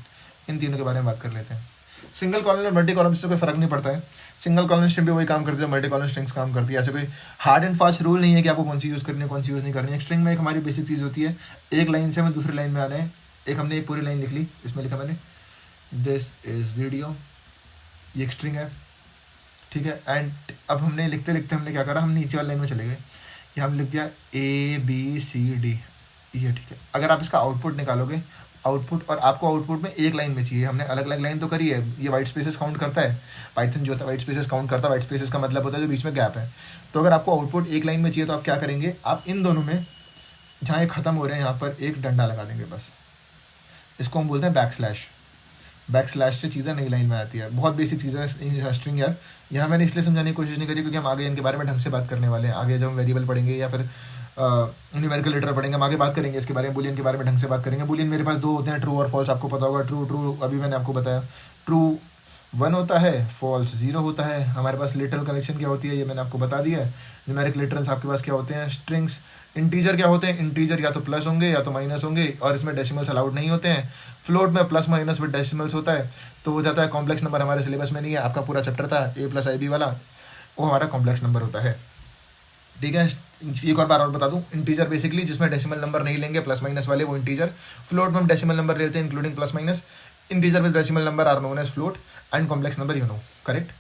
इन तीनों के बारे में बात कर लेते हैं। सिंगल कॉलम और मल्टी कॉलम से कोई फर्क नहीं पड़ता है। सिंगल कॉलम स्ट्रिंग भी वही काम करती है, मल्टी कॉलम स्ट्रिंग्स काम करती है। ऐसे कोई हार्ड एंड फास्ट रूल नहीं है कि आपको कौन सी यूज़ करनी है, कौन सी यूज़ नहीं करनी है। स्ट्रिंग में एक हमारी बेसिक चीज़ होती है, एक लाइन से हमें दूसरी लाइन में आना है। एक हमने एक पूरी लाइन लिख ली, इसमें लिखा मैंने दिस इज़ वीडियो, ये एक स्ट्रिंग है, ठीक है। एंड अब हमने लिखते लिखते हमने क्या करा, हम नीचे वाली लाइन में चले गए, ये हम लिख दिया ABCD, ये ठीक है। अगर आप इसका आउटपुट निकालोगे, आउटपुट, और आपको आउटपुट में एक लाइन में चाहिए, हमने अलग अलग लाइन तो करी है। ये वाइट स्पेसेस काउंट करता है, पाइथन जो होता है वाइट स्पेसेस काउंट करता है। वाइट स्पेसेस का मतलब होता है जो बीच में गैप है। तो अगर आपको आउटपुट एक लाइन में चाहिए तो आप क्या करेंगे, आप इन दोनों में जहाँ ये खत्म हो रहे हैं यहाँ पर एक डंडा लगा देंगे बस। इसको हम बोलते हैं बैक स्लैश से चीज़ें नई लाइन में आती है। बहुत बेसिक चीज़ें है स्ट्रिंग यार। यहाँ मैंने इसलिए समझाने की कोशिश नहीं करी क्योंकि हम आगे इनके बारे में ढंग से बात करने वाले हैं। आगे जब हम वेरिएबल पढ़ेंगे या फिर न्यूमेरिकल लेटर पढ़ेंगे, हम आगे बात करेंगे इसके बारे में। बूलियन के बारे में ढंग से बात करेंगे। बूलियन मेरे पास 2 होते हैं, ट्रू और फॉल्स, आपको पता होगा। ट्रू अभी मैंने आपको बताया, ट्रू 1 होता है, फॉल्स 0 होता है। हमारे पास लिटरल कनेक्शन क्या होती है ये मैंने आपको बता दिया है। न्यूमेरिक लिटरल्स आपके पास क्या होते हैं, स्ट्रिंग्स। इंटीजर क्या होते हैं, इंटीजर या तो प्लस होंगे या तो माइनस होंगे, और इसमें डेसिमल्स अलाउड नहीं होते हैं। फ्लोट में प्लस माइनस विद डेसिमल्स होता है, तो हो जाता है कॉम्प्लेक्स नंबर। हमारे सिलेबस में नहीं है, आपका पूरा चैप्टर था A+IB वाला, वो हमारा कॉम्प्लेक्स नंबर होता है, ठीक है। एक और बार और बता दूं, इंटीजर बेसिकली जिसमें डेसिमल नंबर नहीं लेंगे, प्लस माइनस वाले, वो इंटीजर। फ्लोट में हम डेसिमल नंबर लेते हैं including plus minus. Integer with decimal number are known as float and complex number you know, correct.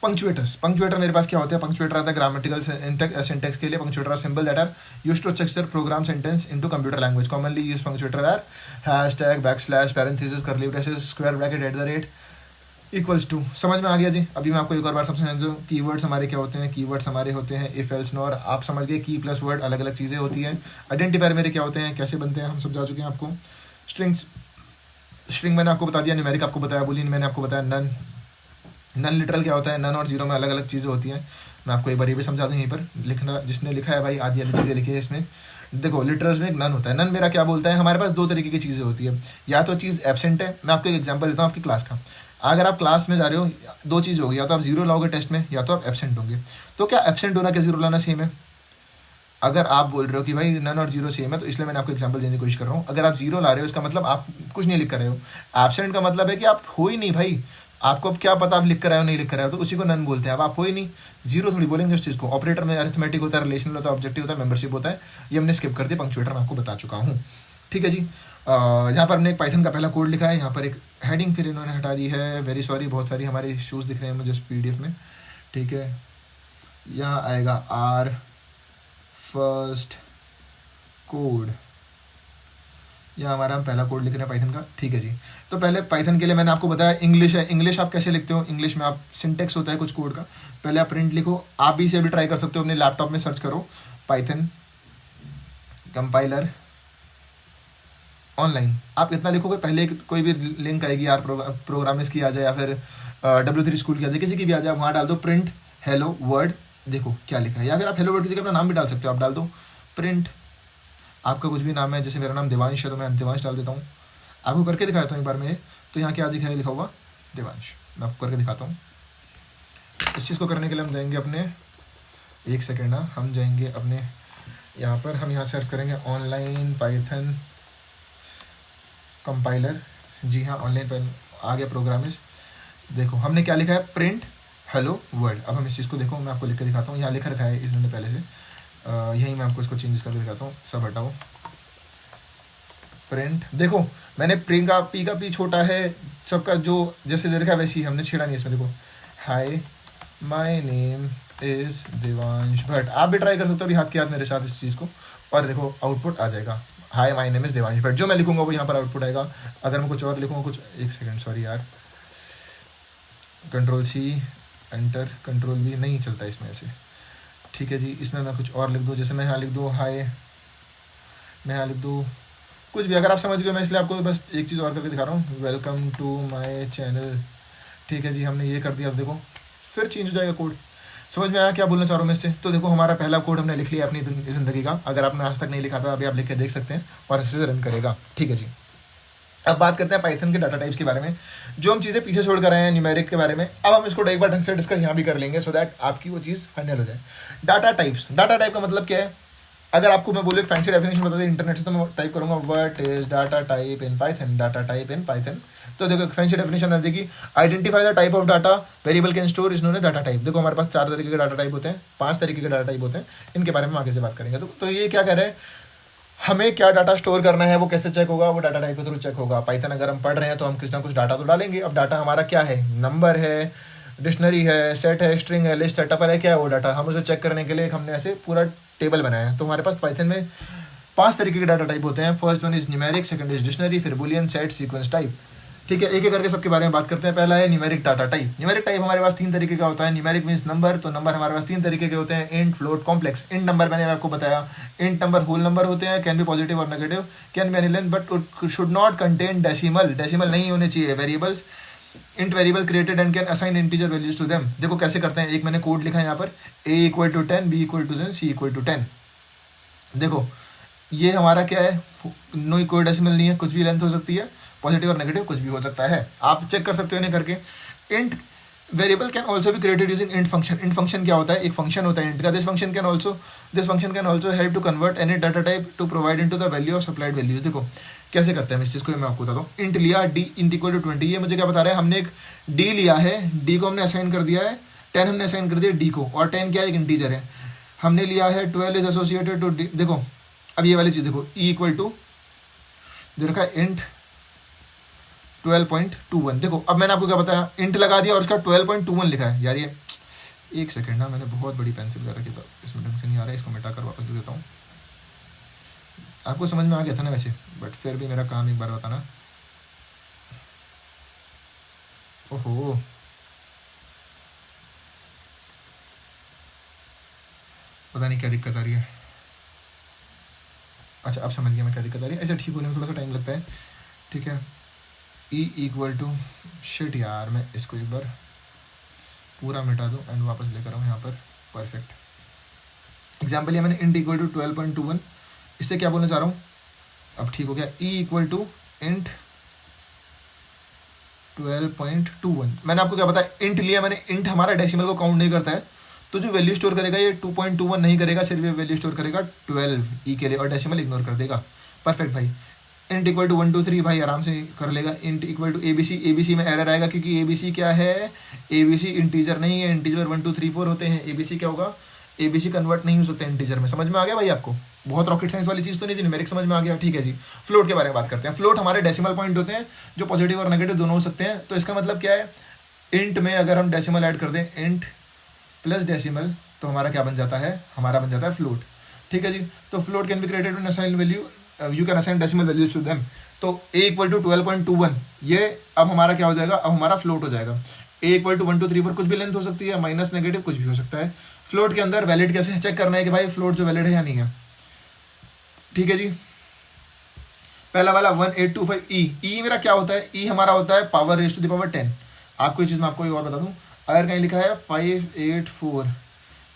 Punctuator मेरे पास क्या होते हैं, पंक्चुएटर आता है ग्रामेटिकल सिंटेक्स के लिए। Punctuator are symbol that are used to structure program sentence into computer language. Commonly used punctuator are hashtag, backslash, parenthesis, curly braces, square bracket, @ equals to. समझ में आ गया जी। अभी मैं आपको एक और बार सबसे समझो, कीवर्ड्स हमारे क्या होते हैं। कीवर्ड्स हमारे होते हैं इफ, एल्स, नॉर। आप समझ गए, की प्लस वर्ड अलग अलग चीज़ें होती हैं। आइडेंटिफायर मेरे क्या होते हैं, कैसे बनते हैं, हम समझा चुके हैं आपको। स्ट्रिंग मैंने आपको बता दिया, न्यूमेरिक आपको बताया, बूलियन मैंने आपको बताया, नन लिटरल क्या होता है, नन और 0 में अलग अलग चीज़ें होती हैं। मैं आपको एक बार ये भी समझा दूँ, यहीं पर लिखना, जिसने लिखा है भाई आधी आधी चीज़ें लिखी है इसमें। देखो लिटरल्स में एक नन होता है। नन मेरा क्या बोलता है, हमारे पास 2 तरीके की चीज़ें होती है। या तो चीज़ एब्सेंट है, मैं आपको एक एग्जांपल देता हूँ आपकी क्लास का। अगर आप क्लास में जा रहे हो, दो चीज़ होगी, या तो आप जीरो लाओगे टेस्ट में, या तो आप एब्सेंट होंगे। तो क्या एब्सेंट होना क्या जीरो लाना सेम है? अगर आप बोल रहे हो कि भाई नन और जीरो सेम है, तो इसलिए मैंने आपको एग्जांपल देने की कोशिश कर रहा हूँ। अगर आप जीरो ला रहे हो, इसका मतलब आप कुछ नहीं लिख कर रहे हो। एब्सेंट का मतलब है कि आप हो ही नहीं भाई, आपको अब क्या पता आप लिख कर आए हो नहीं लिख कर आए हो, तो उसी को नन बोलते हैं। अब आप हो ही नहीं, जीरो थोड़ी बोलेंगे उस चीज़ को। ऑपरेटर में अरिथमेटिक होता है, रिलेशनल होता है, ऑब्जेक्टिव होता है, मेंबरशिप होता है। ये हमने स्किप कर दिया, पंक्चुएटर मैं आपको बता चुका हूँ। ठीक है जी। यहाँ पर हमने एक पाइथन का पहला कोड लिखा है, यहाँ पर एक हेडिंग फिर इन्होंने हटा दी है, वेरी सॉरी। बहुत सारी हमारे इश्यूज़ दिख रहे हैं मुझे PDF में। ठीक है, यहाँ आएगा आर फर्स्ट कोड, यह हमारा हम पहला कोड लिख रहे हैं पाइथन का। ठीक है जी। तो पहले पाइथन के लिए मैंने आपको बताया इंग्लिश है। इंग्लिश आप कैसे लिखते हो? इंग्लिश में आप सिंटेक्स होता है कुछ कोड का, पहले आप प्रिंट लिखो। आप भी इसे भी ट्राई कर सकते हो, अपने लैपटॉप में सर्च करो पाइथन कंपाइलर ऑनलाइन। आप इतना लिखोगे, पहले कोई भी लिंक आएगी यार, प्रोग्रामिंग्स की आ जाए या फिर W3 स्कूल की आ जाए, किसी की भी आ जाए, वहाँ डाल दो प्रिंट हेलो वर्ड, देखो क्या लिखा है। या फिर आप हेलो वर्ड की जगह अपना नाम भी डाल सकते हो, आप डाल दो प्रिंट, आपका कुछ भी नाम है, जैसे मेरा नाम देवांश है तो मैं देवांश डाल देता हूँ। आपको करके दिखाता हूँ एक बार में। तो यहाँ क्या दिखा है, लिखा हुआ देवांश, मैं आपको करके दिखाता हूँ। इस चीज़ को करने के लिए हम जाएंगे अपने, एक सेकेंड ना, हम जाएंगे अपने यहाँ पर, हम यहाँ सर्च करेंगे ऑनलाइन पाइथन कंपाइलर। जी हाँ, ऑनलाइन आ गया प्रोग्रामिंग्स। देखो हमने क्या लिखा है, प्रिंट हेलो वर्ड। अब हम इस चीज़ को देखो, मैं आपको लिख के दिखाता हूँ। यहाँ लिखा रखा है इसने पहले से, यहीं मैं आपको इसको चेंजेस करके दिखाता हूँ। सब हटाओ, प्रिंट, देखो मैंने प्रिंट का पी छोटा है, सबका जो जैसे दे रखा है वैसे ही, हमने छेड़ा नहीं इसमें। देखो hi my name is Devansh Bhatt, आप भी ट्राई कर सकते हो अभी हाथ के हाथ मेरे साथ इस चीज़ को, और देखो आउटपुट आ जाएगा hi my name is Devansh Bhatt. जो मैं लिखूंगा वो यहाँ पर आउटपुट आएगा। अगर मैं कुछ और लिखूंगा, कुछ, एक सेकेंड सॉरी यार, Ctrl+C एंटर, Ctrl+V नहीं चलता इसमें ऐसे। ठीक है जी, इसमें मैं कुछ और लिख दूँ, जैसे मैं यहाँ लिख दूँ हाय, मैं यहाँ लिख दूँ कुछ भी, अगर आप समझ गए। मैं इसलिए आपको बस एक चीज़ और करके दिखा रहा हूँ, वेलकम टू माय चैनल। ठीक है जी, हमने ये कर दिया। अब देखो फिर चेंज हो जाएगा कोड। समझ में आया क्या बोलना चाह रहा हूँ मैं इससे? तो देखो हमारा पहला कोड हमने लिख लिया अपनी ज़िंदगी का। अगर आपने आज तक नहीं लिखा था, अभी आप लिख के देख सकते हैं और अच्छे से रन करेगा। ठीक है जी। अब बात करते हैं पाइथन के डाटा टाइप्स के बारे में, जो हम चीज़ें पीछे छोड़ कर आए हैं न्यूमेरिक के बारे में। अब हम इसको एक बार ढंग से डिस्कस यहाँ भी कर लेंगे, सो दैट आपकी वो चीज़ फाइनल हो जाए। डाटा टाइप्स, डाटा टाइप का मतलब क्या है? अगर आपको मैं बोलूँ फैंसी डेफिनेशन बता दें इंटरनेट से, तो मैं टाइप करूँगा what is data type in Python, data type in Python. तो देखो फैंसी डेफिनेशन आ जाएगी, identify the type of data variable can store is known as data type. देखो हमारे पास 4 तरीके के डाटा टाइप होते हैं, 5 तरीके के डाटा टाइप होते हैं, इनके बारे में आगे से बात करेंगे। तो ये क्या कह रहे हैं, हमें क्या डाटा स्टोर करना है वो कैसे चेक होगा, वो डाटा टाइप के थ्रू चेक होगा। पाइथन अगर हम पढ़ रहे हैं तो हम कुछ ना कुछ डाटा तो डालेंगे। अब डाटा हमारा क्या है, नंबर है, डिक्शनरी है, सेट है, स्ट्रिंग है, लिस्ट है, टपल है, क्या है वो डाटा, हम उसे चेक करने के लिए हमने ऐसे पूरा टेबल बनाया है। तो हमारे पास पाइथन में 5 तरीके के डाटा टाइप होते हैं। First one is numeric, second is dictionary, फिर बुलियन, सेट, सीक्वेंस टाइप। ठीक है, एक एक करके सबके बारे में बात करते हैं। पहला है numeric data type. Numeric type हमारे पास 3 तरीके का होता है। न्यूमेरिक मींस नंबर, तो नंबर हमारे पास 3 तरीके के होते हैं, int, float, complex. Int number मैंने आपको बताया, इंट नंबर होल नंबर होते हैं, कैन बी पॉजिटिव और negative, can be any length, but should not contain decimal, decimal नहीं होने चाहिए। Variables, int variable created and can assign integer values to them. देखो कैसे करते हैं, एक मैंने कोड लिखा है यहाँ पर, a = 10, b = 10, c = 10। देखो ये हमारा क्या है, नो कोई डेसिमल नहीं है, कुछ भी लेंथ हो सकती है, पॉजिटिव और नेगेटिव कुछ भी हो सकता है, आप चेक कर सकते हो इन्हें करके। Int variable can also be created using int function. Int function क्या होता है, एक फंक्शन होता है इंट का। This function can also help to convert any data type to provide into the value of supplied values. देखो कैसे करते हैं इस चीज़ को, मैं आपको बताता हूँ। इंट लिया, d = 20, ये मुझे क्या बता रहा है, हमने एक d लिया है, d को हमने असाइन कर दिया है 10, हमने असाइन कर दिया d को, और 10 क्या है, एक इंटीजर है। हमने लिया है 12 इज एसोसिएटेड टू d। देखो अब ये वाली चीज़ देखो, e = दे रखा है इंट 12.21। देखो अब मैंने आपको क्या बताया, इंट लगा दिया और उसका 12.21 लिखा है। यार ये एक सेकेंड ना, मैंने बहुत बड़ी पेंसिल कर रखी, तो इसमें ढंग से नहीं आ रहा है, इसको मिटा कर वापस दे देता हूँ। आपको समझ में आ गया था ना वैसे, बट फिर भी मेरा काम एक बार बताना। ओहो पता नहीं क्या दिक्कत आ रही है। अच्छा अब समझ गया मैं क्या दिक्कत आ रही है। ऐसे ठीक होने में थोड़ा सा टाइम लगता है। ठीक है, e = शिट यार, मैं इसको एक बार पूरा मिटा दूँ एंड वापस लेकर आऊँ यहाँ पर। परफेक्ट एग्जाम्पल ये मैंने इंट = 12.21, इससे क्या बोलना चाह रहा हूँ, अब ठीक हो गया। e = int 12.21। मैंने आपको क्या बताया, इंट लिया मैंने, इंट हमारा डेसिमल को काउंट नहीं करता है, तो जो वैल्यू स्टोर करेगा ये 2.21 नहीं करेगा, सिर्फ ये वैल्यू स्टोर करेगा 12 ई के लिए और डेसिमल इग्नोर कर देगा। परफेक्ट भाई। इंट इक्वल टू 1 2 3 भाई आराम से कर लेगा। Int equal to ABC, ABC में एरर आएगा क्योंकि ABC क्या है, ABC इंटीजर नहीं है, इंटीजर 1 2 3 4 होते हैं। ABC क्या होगा, ABC कन्वर्ट नहीं हो सकते इंटीजर में। समझ में आ गया भाई आपको, बहुत रॉकेट साइंस वाली चीज़ तो नहीं थी, न्यूमेरिक समझ में आ गया। ठीक है जी, फ्लोट के बारे में बात करते हैं। फ्लोट हमारे डेसिमल पॉइंट होते हैं जो पॉजिटिव और नेगेटिव दोनों हो सकते हैं। तो इसका मतलब क्या है, इंट में अगर हम डेसिमल ऐड कर दें, इंट प्लस डेसिमल, तो हमारा क्या बन जाता है, हमारा बन जाता है फ्लोट। ठीक है जी, तो float can be created in assign value, you can assign decimal values to them. तो a इक्वल टू 12.21 ये अब हमारा क्या हो जाएगा, अब हमारा फ्लोट हो जाएगा। a इक्वल टू 1 2 3 4 कुछ भी लेंथ हो सकती है, माइनस नेगेटिव कुछ भी हो सकता है। फ्लोट के अंदर वैलिड कैसे चेक करना है कि भाई फ्लोट जो वैलिड है या नहीं है। ठीक है जी, पहला वाला 1825 ई मेरा क्या होता है, ई हमारा होता है power raise to the power 10। आपको ये चीज़ मैं आपको एक और बता दूं, अगर कहीं लिखा है 584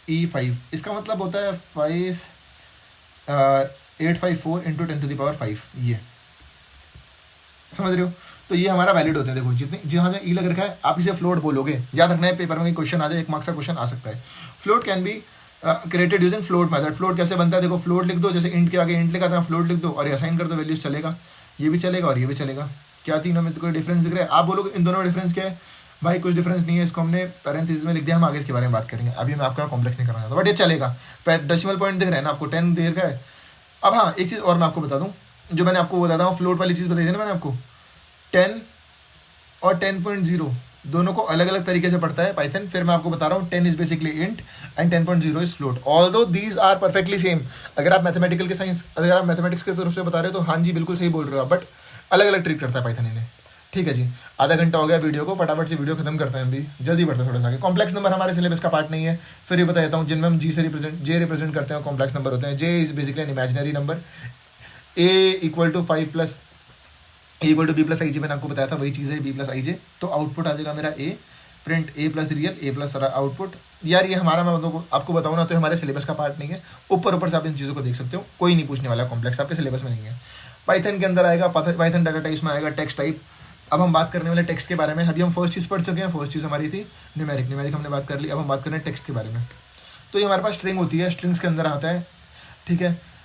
E5, इसका मतलब होता है 854 इंटू 10 टू द पावर 5, ये समझ रहे हो। तो ये हमारा वैलिड होता है। देखो जितनी जहाँ जहाँ ई लग रखा है आप इसे फ्लोट बोलोगे, याद रखना है, पेपर में क्वेश्चन आ जाए, 1 मार्क्स का क्वेश्चन आ सकता है। Float can be created using float method. Float कैसे बनता है, देखो फ्लोट लिख दो, जैसे इंट के आगे इंट लिखा था, फ्लोट लिख दो और असाइन कर दो वैल्यूज, चलेगा, ये भी चलेगा और ये भी चलेगा। क्या तीनों में तो कोई डिफरेंस दिख रहा है, आप बोलोगे इन दोनों में डिफरेंस क्या है, भाई कुछ डिफरेंस नहीं है, इसको हमने पैरेंथेसिस में लिख दिया, हम आगे इसके बारे में बात करेंगे, अभी मैं आपका कॉम्प्लेक्स नहीं करना चाहता, बट ये चलेगा। डेसिमल पॉइंट दिख रहा है ना आपको, 10 दिख रहा है। अब हाँ, एक चीज़ और मैं आपको बता दूँ, जो मैंने आपको बताता हूँ, फ्लोट वाली चीज़ बताई थी ना मैंने आपको, 10 और 10.0 दोनों को अलग अलग तरीके से पढ़ता है पाइथन। फिर मैं आपको बता रहा हूँ, 10 is basically int and 10.0 is float, although these are perfectly same. अगर आप मैथमेटिकल के साइंस, अगर आप मैथमेटिक्स की तरफ से बता रहे हो तो हाँ जी बिल्कुल सही बोल रहे हो आप, बट अलग अलग ट्रीट करता है पाइथन इन्हें। ठीक है जी, आधा घंटा हो गया वीडियो को, फटाफट से वीडियो खत्म करते हैं, अभी जल्दी बढ़ते हैं थोड़ा सा। कॉम्प्लेक्स नंबर हमारे सिलेबस का पार्ट नहीं है, फिर ये बता देता हूँ, जिनमें हम जे रिप्रेजेंट करते हैं कॉम्प्लेक्स नंबर होते हैं। J is basically an imaginary number. A equal to 5 plus equal to B plus I J, मैंने आपको बताया था वही चीज़ है, बी प्लस आई जे। तो आउटपुट आ जाएगा मेरा ए, प्रिंट ए प्लस रियल, ए प्लस आउटपुट। यार ये हमारा, मैं आपको बताऊँ ना, तो हमारे सिलेबस का पार्ट नहीं है, ऊपर से आप इन चीज़ों को देख सकते हो, कोई नहीं पूछने वाला, कॉम्प्लेक्स आपके सिलेबस में नहीं है। पाइथन के अंदर आएगा, पाइथन डाटा टाइप्स में आएगा टेक्स्ट टाइप। अब हम बात करने वाले टेक्स्ट के बारे में। अभी हम फर्स्ट चीज़ पढ़ चुके हैं, फर्स्ट चीज़ हमारी थी न्यूमेरिक हमने बात कर ली। अब हम बात कर रहे हैं टेक्स्ट के बारे में। तो ये हमारे पास स्ट्रिंग होती है, स्ट्रिंग्स के अंदर आता है, ठीक है,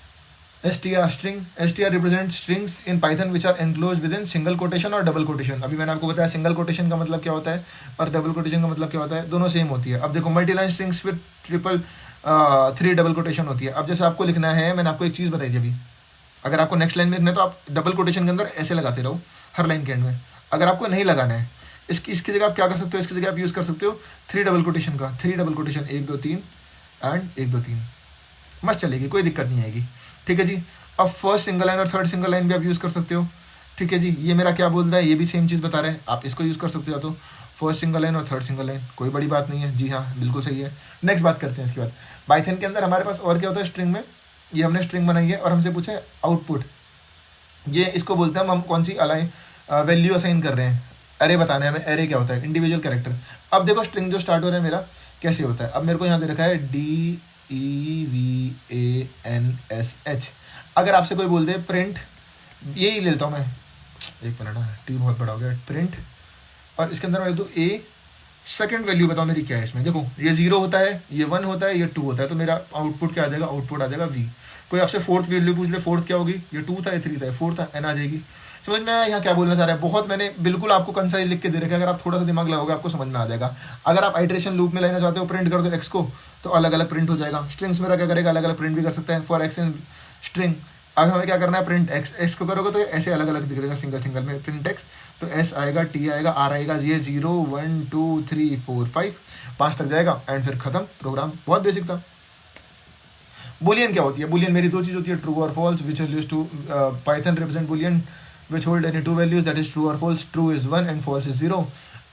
str string। str represents strings in Python which are enclosed within single quotation और डबल कोटेशन। अभी मैंने आपको बताया सिंगल कोटेशन का मतलब क्या होता है और डबल कोटेशन का मतलब क्या होता है, दोनों सेम होती है। अब देखो multi line strings with 3 double quotation होती है। अब जैसे आपको लिखना है, मैंने आपको एक चीज़ बताई थी अभी, अगर आपको नेक्स्ट लाइन में लिखना है तो आप डबल कोटेशन के अंदर ऐसे लगाते रहो हर लाइन के एंड में। अगर आपको नहीं लगाना है, इसकी जगह आप क्या कर सकते हो, इसकी जगह आप यूज़ कर सकते हो 3 डबल कोटेशन का। 3 डबल कोटेशन 1 2 3 एंड 1 2 3, मस्त चलेगी, कोई दिक्कत नहीं आएगी। ठीक है जी। अब फर्स्ट सिंगल लाइन और थर्ड सिंगल लाइन भी आप यूज़ कर सकते हो। ठीक है जी, ये मेरा क्या बोलता है, ये भी सेम चीज़ बता रहे हैं, आप इसको यूज़ कर सकते हो, तो फर्स्ट सिंगल लाइन और थर्ड सिंगल लाइन, कोई बड़ी बात नहीं है। जी हाँ, बिल्कुल सही है। नेक्स्ट बात करते हैं इसके बाद। पाइथन के अंदर हमारे पास और क्या होता है, स्ट्रिंग में, ये हमने स्ट्रिंग बनाई है और हमसे पूछा है आउटपुट, ये इसको बोलते हैं हम कौन सी वैल्यू असाइन कर रहे हैं, अरे बताना है हमें, अरे क्या होता है, इंडिविजुअल कैरेक्टर। अब देखो स्ट्रिंग जो स्टार्ट हो रहा है मेरा कैसे होता है, अब मेरे को यहाँ दे रखा है DEVANSH। अगर आपसे कोई बोल दे प्रिंट, यही ले लेता हूँ मैं, एक मिनट, टी बहुत बड़ा हो गया, प्रिंट, और इसके अंदर मैं लिख दूँ ए, सेकंड वैल्यू बताओ मेरी क्या है इसमें। देखो ये 0 होता है, ये 1 होता है, ये 2 होता है, तो मेरा आउटपुट क्या आ जाएगा, आउटपुट आ जाएगा V। कोई आपसे फोर्थ वैल्यू पूछ ले, फोर्थ क्या होगी, ये 2 था, ये 3 था, ये 4 था, N आ जाएगी। समझ में आया यहाँ क्या बोलना चाह रहा है, बहुत मैंने बिल्कुल आपको कंसाइज लिख के दे रखा है, अगर आप थोड़ा सा दिमाग लगाओगे आपको समझ में आ जाएगा। अगर आप आइट्रेशन लूप में लेना चाहते हो, प्रिंट कर दो x को, तो अलग अलग प्रिंट हो जाएगा। स्ट्रिंग्स मेरा क्या करेगा, अलग अलग प्रिंट भी कर सकते हैं, फॉर x इन स्ट्रिंग। अब हमें क्या करना है, प्रिंट x को करोगे तो ऐसे अलग अलग दिख देगा सिंगल में, प्रिंट x, तो S आएगा, T आएगा, R आएगा, ये 0 1 2 3 4 5 तक जाएगा एंड फिर खत्म प्रोग्राम। बहुत बेसिक था। बुलियन क्या होती है, बुलियन मेरी 2 चीज़ होती है, ट्रू और false, which are used to Python represent boolean which hold any 2 values, that is true और false. True is 1 and false is 0।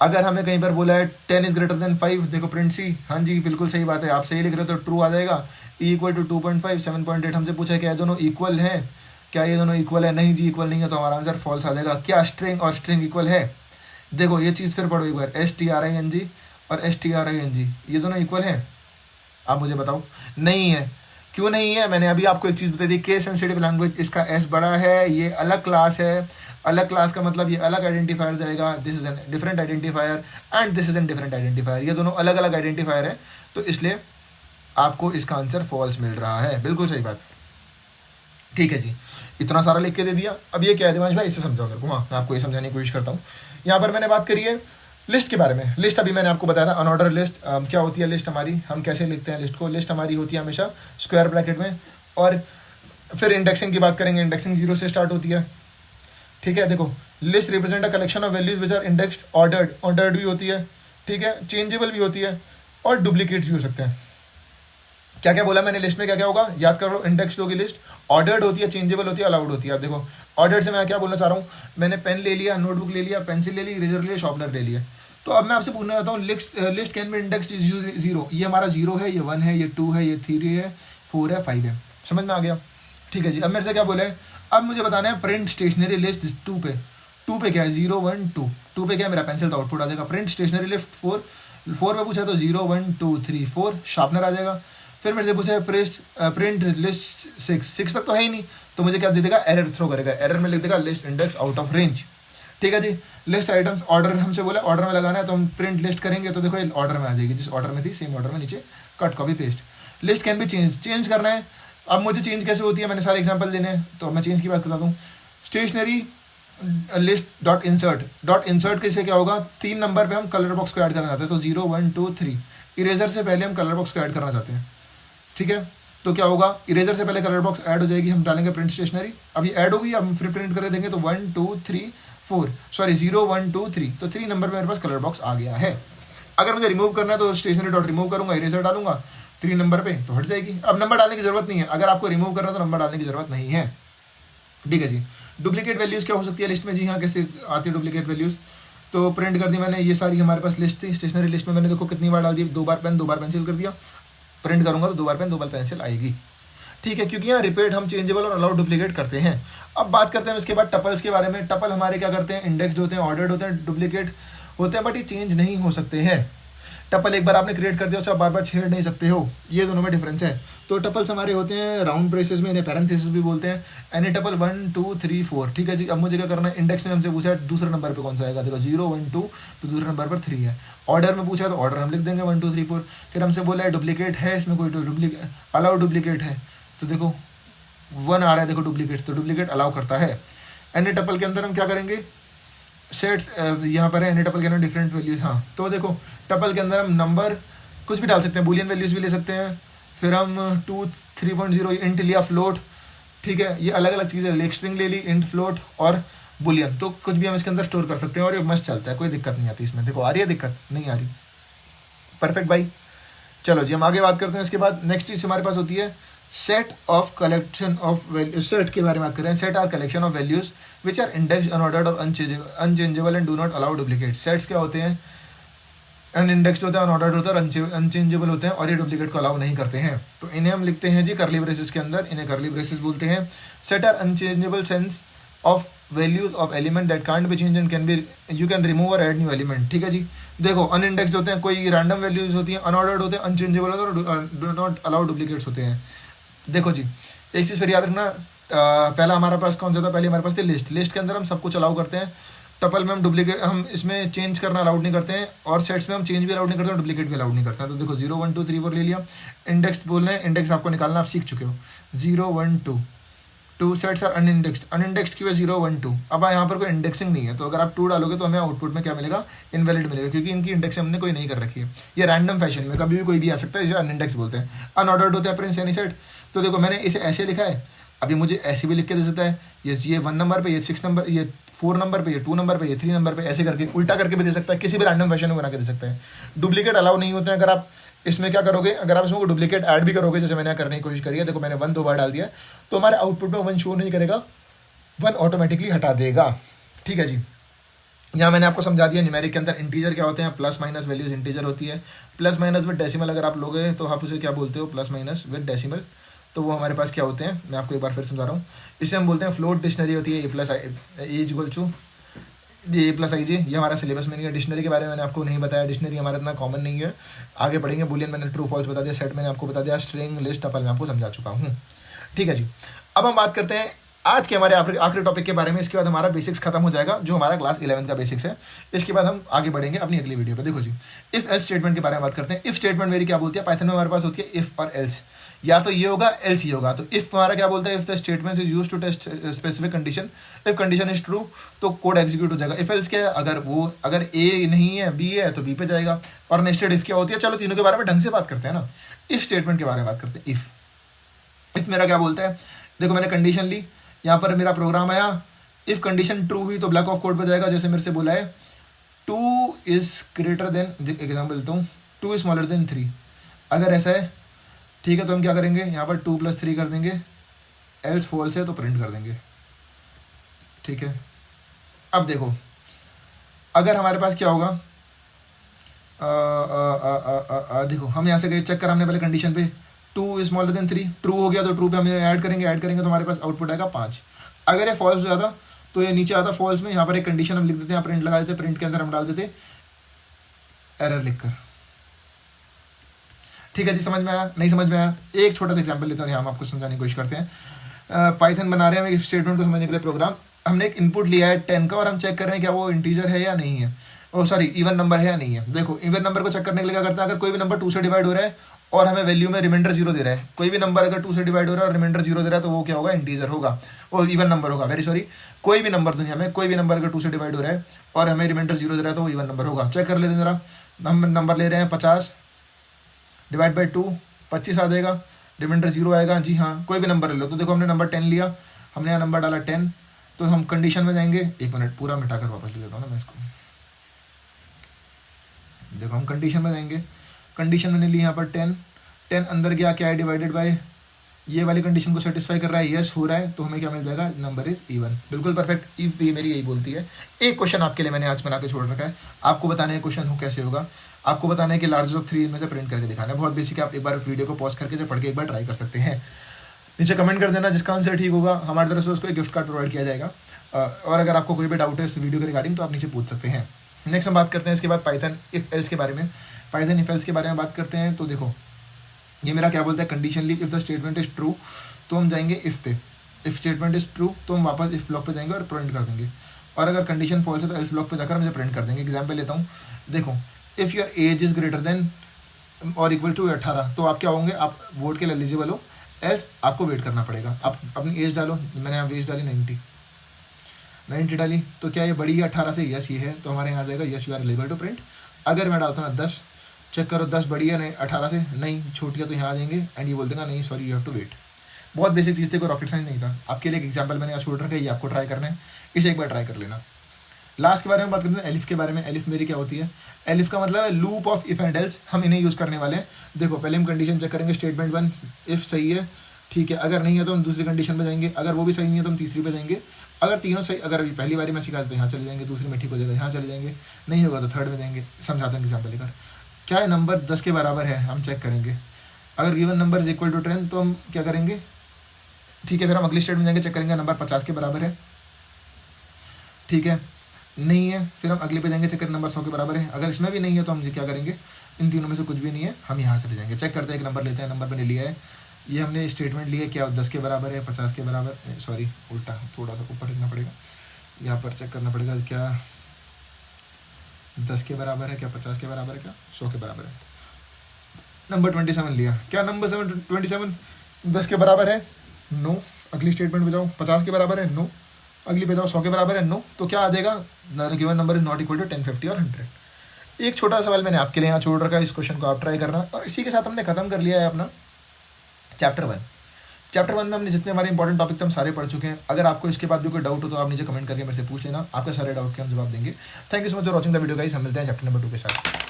अगर हमें कहीं पर बोला है 10 इज ग्रेटर देन 5, देखो प्रिंट C, हाँ जी बिल्कुल सही बात है, आप सही लिख रहे हो, तो ट्रू आ जाएगा। E इक्वल टू 2.5 7.8, हमसे पूछा है क्या ये दोनों इक्वल हैं, क्या ये दोनों इक्वल है, नहीं जी इक्वल नहीं है, तो हमारा आंसर फॉल्स आ जाएगा। क्या स्ट्रिंग और स्ट्रिंग इक्वल है, देखो ये चीज़ फिर पढ़ो एक बार, STRING और STRING, ये दोनों इक्वल हैं, आप मुझे बताओ। नहीं है, क्यों नहीं है, मैंने अभी आपको एक चीज़ बता दी, केस सेंसिटिव लैंग्वेज, इसका एस बड़ा है, ये अलग क्लास है। अलग क्लास का मतलब ये अलग आइडेंटिफायर जाएगा, this is an different identifier and this is an different identifier, ये दोनों अलग अलग आइडेंटिफायर है, तो इसलिए आपको इसका आंसर फॉल्स मिल रहा है। बिल्कुल सही बात, ठीक है जी। इतना सारा लिख के दे दिया। अब ये क्या है दिमाग भाई, इसे समझाओ मेरे को। हाँ, मैं आपको ये समझाने की कोशिश करता हूँ। यहाँ पर मैंने बात करी है लिस्ट के बारे में। लिस्ट अभी मैंने आपको बताया था, अनऑर्डर लिस्ट क्या होती है। लिस्ट हमारी, हम कैसे लिखते हैं लिस्ट को, लिस्ट हमारी होती है हमेशा स्क्वायर ब्रैकेट में। और फिर इंडेक्सिंग की बात करेंगे, इंडेक्सिंग 0 से स्टार्ट होती है, ठीक है। देखो, list represent a collection of values which are indexed, ordered, ordered भी होती है, ठीक है, चेंजेबल भी होती है, और डुप्लीकेट्स भी हो सकते हैं। क्या क्या बोला मैंने, लिस्ट में क्या क्या होगा याद कर लो। इंडेक्स्ड होगी लिस्ट, ऑर्डर्ड होती है, चेंजेबल होती है, अलाउड होती है। आप देखो, ऑर्डर्ड से मैं क्या बोलना चाह रहा हूँ, मैंने पेन ले लिया, नोटबुक ले लिया, पेंसिल ले ली, इरेजर ले लिया, शार्पनर ले लिया। तो अब मैं आपसे पूछना चाहता हूँ, लिस्ट कैन बी इंडेक्स्ड 0, ये हमारा 0 है, ये 1 है, ये 2 है, ये 3 है, 4 है, 5 है। समझ में आ गया, ठीक है जी। अब मेरे से क्या बोला है, अब मुझे बताना है प्रिंट स्टेशनरी लिस्ट 2 पे। 2 पे क्या है, 0 1 2, 2 पे क्या है मेरा पेंसिल, तो आउटपुट आ जाएगा। प्रिंट स्टेशनरी लिस्ट 4 पे पूछा तो 0 1 2 3 4 शार्पनर आ जाएगा। फिर मेरे से पूछा है प्रिंट लिस्ट 6 तक तो है ही नहीं, तो मुझे क्या दे देगा, एरर थ्रो करेगा। एरर में लिख देगा list index out of range, ठीक है जी। लिस्ट आइटम्स, ऑर्डर हमसे बोला ऑर्डर में लगाना है, तो हम प्रिंट लिस्ट करेंगे तो देखो ऑर्डर में आ जाएगी, जिस ऑर्डर में थी सेम ऑर्डर में नीचे cut copy paste. List can भी चेंज करना है। अब मुझे चेंज कैसे होती है, मैंने सारे एग्जाम्पल देने हैं, तो मैं चेंज की बात करता हूँ। स्टेशनरी लिस्ट डॉट इंसर्ट कैसे क्या होगा, 3 नंबर पे हम कलर बॉक्स को ऐड करना चाहते हैं, तो 0 1 2 3, इरेजर से पहले हम कलर बॉक्स को ऐड करना चाहते हैं, ठीक है। तो क्या होगा, इरेजर से पहले कलर बॉक्स ऐड हो जाएगी, हम डालेंगे प्रिंट स्टेशनरी, अब ये ऐड होगी, अब हम फिर प्रिंट कर देंगे, तो 1 2 3 4 सॉरी 0 1 2 3, तो 3 नंबर पे मेरे पास कलर बॉक्स आ गया है। अगर मुझे रिमूव करना है तो स्टेशनरी डॉट रिमूव करूंगा, इरेजर डालूंगा 3 नंबर पे, तो हट जाएगी। अब नंबर डालने की जरूरत नहीं है, अगर आपको रिमूव करना है तो नंबर डालने की जरूरत नहीं है, ठीक है जी। डुप्लीकेट वैल्यूज क्या हो सकती है लिस्ट में, जी हाँ, कैसे आती है डुप्लीकेट वैल्यूज। तो प्रिंट कर दी मैंने, ये सारी हमारे पास लिस्ट थी, स्टेशनरी लिस्ट में मैंने देखो कितनी बार डाल दी, 2 बार पेन 2 बार पेंसिल कर दिया। प्रिंट करूंगा तो 2 बार पेन 2 बार पेंसिल आएगी, ठीक है, क्योंकि यहाँ रिपीट हम चेंजेबल और अलाउड डुप्लीकेट करते हैं। अब बात करते हैं इसके बाद टपल्स के बारे में। टपल हमारे क्या करते हैं, इंडेक्स्ड होते हैं, ऑर्डर्ड होते हैं, डुप्लीकेट होते हैं, बट ये चेंज नहीं हो सकते हैं। टपल एक बार आपने क्रिएट कर दिया, उसे आप बार बार छेड़ नहीं सकते हो, ये दोनों में डिफरेंस है। तो टपल्स हमारे होते हैं राउंड ब्रेसेस में, इन्हें पैरेंथेसिस भी बोलते हैं। एनी टपल 1 2 3 4, ठीक है जी। अब मुझे क्या करना है, इंडेक्स में हमसे पूछा है दूसरे नंबर पे कौन सा आएगा, देखो 0 1 2, तो दूसरे नंबर पर 3 है। ऑर्डर में पूछा है तो ऑर्डर हम लिख देंगे 1 2 3 4। फिर हमसे बोला है डुप्लीकेट है, इसमें कोई डुप्लीकेट अलाउ डुप्लीकेट है, तो देखो 1 आ रहा है, देखो डुप्लीकेट, तो डुप्लीकेट अलाउ करता है। एनी टपल के अंदर हम क्या करेंगे, सेट्स यहाँ पर है, एनी टपल के अंदर डिफरेंट वैल्यूज, हाँ, तो देखो टपल के अंदर हम नंबर कुछ भी डाल सकते हैं, बूलियन वैल्यूज भी ले सकते हैं। फिर हम 2 3.0 इंट लिया, फ्लोट, ठीक है, ये अलग अलग चीज़ें, लेग स्ट्रिंग ले ली, इंट फ्लोट और बुलियन, तो कुछ भी हम इसके अंदर स्टोर कर सकते हैं और ये मस्त चलता है, कोई दिक्कत नहीं आती इसमें। देखो आ रही है दिक्कत, नहीं आ रही, परफेक्ट भाई। चलो जी, हम आगे बात करते हैं। इसके बाद नेक्स्ट चीज़ हमारे पास होती है set of collection of value. Set के बारे में बात कर रहे हैं। Set are collection of values which are indexed, unordered और unchangeable and do not allow duplicate. Sets क्या होते हैं, अनइंडेक्स्ड होते हैं, अनऑर्डर्ड होते हैं और अनचेंजेबल होते हैं, और ये डुप्लीकेट को अलाउ नहीं करते हैं। तो इन्हें हम लिखते हैं जी करली ब्रेसेस के अंदर, इन्हें करली ब्रेसेस बोलते हैं। Set are unchangeable sense of values of element that can't be change and can be you can remove और ऐड न्यू एलिमेंट, ठीक है जी। देखो अनइंडेक्स्ड होते हैं, कोई रैंडम वैल्यूज होती हैं, अनऑर्डर्ड होते हैं, अनचेंजेबल होते हैं और डू नॉट अलाउ डुप्लीकेट्स होते हैं। देखो जी, एक चीज़ फिर याद रखना, पहला हमारे पास कौन सा था, पहले हमारे पास थी लिस्ट। लिस्ट के अंदर हम सब कुछ अलाउ करते हैं, टपल में हम डुप्लीकेट, हम इसमें चेंज करना अलाउड नहीं करते हैं, और सेट्स में हम चेंज भी अलाउड नहीं करते हैं, डुप्लीकेट भी अलाउड नहीं करते हैं। तो देखो 0 1 2 3 4 ले लिया। इंडेक्स बोल रहे हैं, इंडेक्स आपको निकालना, आप सीख चुके हो। 0 1 2 2 सेट्स आर अनइंडेक्स्ड, अनइंडेक्स्ड क्यों है 0 1 2। अब यहाँ पर कोई इंडेक्सिंग नहीं है, तो अगर आप 2 डालोगे तो हमें आउटपुट में क्या मिलेगा, इनवैलिड मिलेगा, क्योंकि इनकी इंडेक्स हमने कोई नहीं कर रखी है। ये रैंडम फैशन में कभी भी कोई भी आ सकता है, इसे अनइंडेक्स बोलते हैं। अनऑर्डर्ड होता है प्रिंस यानी सेट। तो देखो मैंने इसे ऐसे लिखा है, अभी मुझे ऐसे भी लिख के दे सकता है, ये 1 नंबर पे, ये 6 नंबर, ये 4 नंबर पे, ये 2 नंबर पे, ये 3 नंबर पे, ऐसे करके उल्टा करके भी दे सकता है, किसी भी रैंडम फैशन में बना के दे सकता है। डुप्लीकेट अलाउ नहीं होते हैं। अगर आप इसमें क्या करोगे, अगर आप इसमें डुप्लीकेट ऐड भी करोगे, जैसे मैंने करने की कोशिश करी है, देखो मैंने 1 2 बार डाल दिया, तो हमारे आउटपुट में 1 शो नहीं करेगा, 1 ऑटोमेटिकली हटा देगा, ठीक है जी। यहाँ मैंने आपको समझा दिया न्यूमेरिक के अंदर इंटीजर क्या होते हैं, प्लस माइनस वैल्यूज इंटीजर होती है। प्लस माइनस विद डेसिमल अगर आप लोगे तो आप उसे क्या बोलते हो, प्लस माइनस विद डेसिमल, तो वो हमारे पास क्या होते हैं, मैं आपको एक बार फिर समझा रहा हूँ। इसे हम बोलते हैं फ्लोट। डिक्शनरी होती है ए प्लस ए इक्वल टू ये प्लस आई ये हमारा सिलेबस में नहीं है। डिक्शनरी के बारे में मैंने आपको नहीं बताया, डिक्शनरी हमारा इतना कॉमन नहीं है, आगे पढ़ेंगे। बुलियन मैंने ट्रू फॉल्स बता दिया, सेट मैंने आपको बता दिया, स्ट्रिंग लिस्ट टपल मैं आपको समझा चुका हूँ। ठीक है जी, अब हम बात करते हैं आज के हमारे आखिरी टॉपिक के बारे में। इसके बाद हमारा बेसिक्स खत्म हो जाएगा, जो हमारा क्लास 11 का बेसिक्स है। इसके बाद हम आगे बढ़ेंगे अपनी अगली वीडियो पे। देखो जी, इफ एल्स स्टेटमेंट के बारे में बात करते हैं। इफ स्टेटमेंट मेरी क्या बोलती है, पाइथन में हमारे पास होती है इफ और एल्स, या तो ये होगा एल्स ये होगा। तो इफ हमारा क्या बोलता है, if the statement is used to test specific condition, if condition is true तो कोड एग्जीक्यूट हो जाएगा। इफ एल्स क्या है, अगर ए नहीं है बी है तो बी पे जाएगा। और नेस्टेड इफ क्या होती है, चलो तीनों के बारे में ढंग से बात करते हैं ना। इफ स्टेटमेंट के बारे में बात करते हैं। इफ मेरा क्या बोलता है, देखो मैंने कंडीशन ली, यहाँ पर मेरा प्रोग्राम आया, इफ कंडीशन ट्रू हुई तो ब्लॉक ऑफ कोड पे जाएगा। जैसे मेरे से बोला है 2 इज ग्रेटर देन, एग्जाम्पल देता हूँ, 2 इज स्मॉलर देन 3। अगर ऐसा है ठीक है तो हम क्या करेंगे, यहाँ पर 2 + 3 कर देंगे, एल्स फॉल्स है तो प्रिंट कर देंगे। ठीक है, अब देखो अगर हमारे पास क्या होगा, देखो हम यहाँ से गए, चेक करा हमने पहले कंडीशन पे, 2 इज स्मॉलर देन 3, ट्रू हो गया तो ट्रू पे हम ऐड करेंगे तो हमारे पास आउटपुट आएगा 5। अगर ये फॉल्स हो जाता तो ये नीचे आता फॉल्स में, यहाँ पर एक कंडीशन हम लिख देते हैं, प्रिंट लगा देते, प्रिंट के अंदर हम डाल देते एरर लिखकर। ठीक है जी, समझ में आया, नहीं समझ में आया? एक छोटा सा एग्जांपल लेते हैं, यहाँ हम आपको समझाने की कोशिश करते हैं। पाइथन बना रहे हैं हम एक स्टेटमेंट को समझने के लिए प्रोग्राम। हमने एक इनपुट लिया है 10 का और हम चेक कर रहे हैं क्या वो इंटीजर है या नहीं है, सॉरी इवन नंबर है या नहीं है। देखो इवन नंबर को चेक करने के लिए क्या करते हैं, अगर कोई भी नंबर 2 से डिवाइड हो रहा है और हमें वैल्यू में रिमाइंडर 0 दे रहा है, कोई भी नंबर अगर 2 से डिवाइड हो रहा है और रिमाइंडर 0 दे रहा है तो वो क्या होगा, इंटीजर होगा और इवन नंबर होगा। वेरी सॉरी, कोई भी नंबर दुनिया में कोई भी नंबर अगर 2 से डिवाइड हो रहा है और हमें रिमाइंडर 0 दे रहा है तो वो इवन नंबर होगा। चेक कर लेते हैं जरा, हम नंबर ले रहे हैं 50 डिवाइड बाई 2, 25 आ जाएगा, रिमाइंडर 0 आएगा। जी हाँ, कोई भी नंबर ले लो। तो देखो हमने नंबर 10 लिया, हमने यहाँ नंबर डाला 10, तो हम कंडीशन में जाएंगे। एक मिनट पूरा मिटाकर वापस लिख देता हूँ ना मैं इसको। देखो हम कंडीशन में जाएंगे, कंडीशन मैंने ली यहाँ पर 10 अंदर गया, क्या है डिवाइडेड बाय, ये वाली कंडीशन को सेटिस्फाई कर रहा है, यस हो रहा है, तो हमें क्या मिल जाएगा, नंबर इज इवन। बिल्कुल परफेक्ट, इफ ये मेरी यही बोलती है। एक क्वेश्चन आपके लिए मैंने आज बना के छोड़ रखा है, आपको बताने है क्वेश्चन हो कैसे होगा, आपको बताना है कि लार्जेस्ट ऑफ 3 में से प्रिंट करके दिखाना है। बहुत बेसिक है, आप एक बार वीडियो को पॉज करके पढ़ के एक बार ट्राई कर सकते हैं। नीचे कमेंट कर देना, जिसका आंसर ठीक होगा हमारी तरफ से उसको एक गिफ्ट कार्ड प्रोवाइड किया जाएगा। और अगर आपको कोई भी डाउट है इस वीडियो के रिगार्डिंग तो आप नीचे पूछ सकते हैं। नेक्स्ट हम बात करते हैं इसके बाद पाइथन इफ एल्स के बारे में। पाइथन इफ एल्स के बारे में बात करते हैं। तो देखो ये मेरा क्या बोलता है, conditionally if the statement is true तो हम जाएंगे इफ पे, इफ स्टेटमेंट इज ट्रू तो हम वापस इफ ब्लॉक पे जाएंगे और प्रिंट कर देंगे। और अगर कंडीशन फॉल्स है तो एल्स ब्लॉक पे जाकर हम इसे प्रिंट कर देंगे। एग्जाम्पल लेता हूँ, देखो if your age is greater than और इक्वल टू 18 तो आप क्या होंगे, आप वोट के लिए एलिजिबल हो, एल्स आपको वेट करना पड़ेगा। आप अपनी एज डालो, मैंने यहाँ एज डाली 90 डाली, तो क्या ये बड़ी है 18 से, यस ये है, तो हमारे यहाँ आ जाएगा yes you are eligible to print. अगर मैं डालता हूँ 10, चेक करो 10 बड़ी है 18 से, नहीं छोटी है, तो यहाँ आ जाएंगे एंड ये बोल देगा नहीं sorry you have to wait. बहुत बेसिक चीज़ थी, कोई रॉकेट साइंस नहीं था। आपके लिए एक एग्जाम्पल मैंने यहाँ छोड़ रखा है, ये आपको ट्राई करना है, इसे एक बार ट्राई कर लेना। लास्ट के बारे में बात करते हैं एलिफ के बारे में। एलिफ मेरी क्या होती है, एलिफ का मतलब है loop of if and else, हम इन्हें यूज़ करने वाले हैं। देखो पहले हम कंडीशन चेक करेंगे, स्टेटमेंट 1 इफ सही है ठीक है, अगर नहीं है तो हम दूसरी कंडीशन पे जाएंगे, अगर वो भी सही नहीं है तो हम तीसरी पे जाएंगे। अगर तीनों सही, अगर पहली बारी में सिखा तो यहाँ चले जाएंगे, दूसरी में ठीक हो जाएगा यहाँ चले जाएंगे, नहीं होगा तो थर्ड में जाएंगे। समझाते हैं एग्जाम्पल लेकर। क्या है, नंबर 10 के बराबर है, हम चेक करेंगे। अगर given number is equal to 10 तो हम क्या करेंगे, ठीक है, फिर हम अगली स्टेट में जाएंगे, चेक करेंगे नंबर 50 के बराबर है, ठीक है, नहीं है, फिर हम अगले पे जाएंगे, चेक करें नंबर 100 के बराबर है। अगर इसमें भी नहीं है तो हम क्या करेंगे, इन तीनों में से कुछ भी नहीं है, हम यहाँ चले जाएंगे। चेक करते हैं, एक नंबर लेते हैं, नंबर मैंने लिया है, ये हमने स्टेटमेंट लिया क्या 10 के बराबर है, 50 के बराबर, सॉरी उल्टा थोड़ा सा ऊपर लिखना पड़ेगा, यहाँ पर चेक करना पड़ेगा क्या 10 के बराबर है, क्या 50 के बराबर है, क्या 100 के बराबर है। नंबर 27 लिया, क्या नंबर 27 10 के बराबर है, नो। अगली स्टेटमेंट पे जाओ, 50 के बराबर है, नो। अगली पे जाओ 100 के बराबर है, नो। तो क्या आ जाएगा, given number is not equal to 10, 50 और 100। एक छोटा सवाल मैंने आपके लिए यहाँ छोड़ रखा है, इस क्वेश्चन को आप ट्राई करना। और इसी के साथ हमने खत्म कर लिया है अपना चैप्टर 1। चैप्टर 1 में हमने जितने हमारे इंपॉर्टेंट टॉपिक थे हम सारे पढ़ चुके हैं। अगर आपको इसके बाद भी कोई डाउट हो तो आप नीचे कमेंट करके मेरे से पूछ लेना, आपके सारे डाउट के हम जवाब देंगे। Thank you so much for watching the video guys, हम मिलते हैं चैप्टर नंबर 2 के साथ।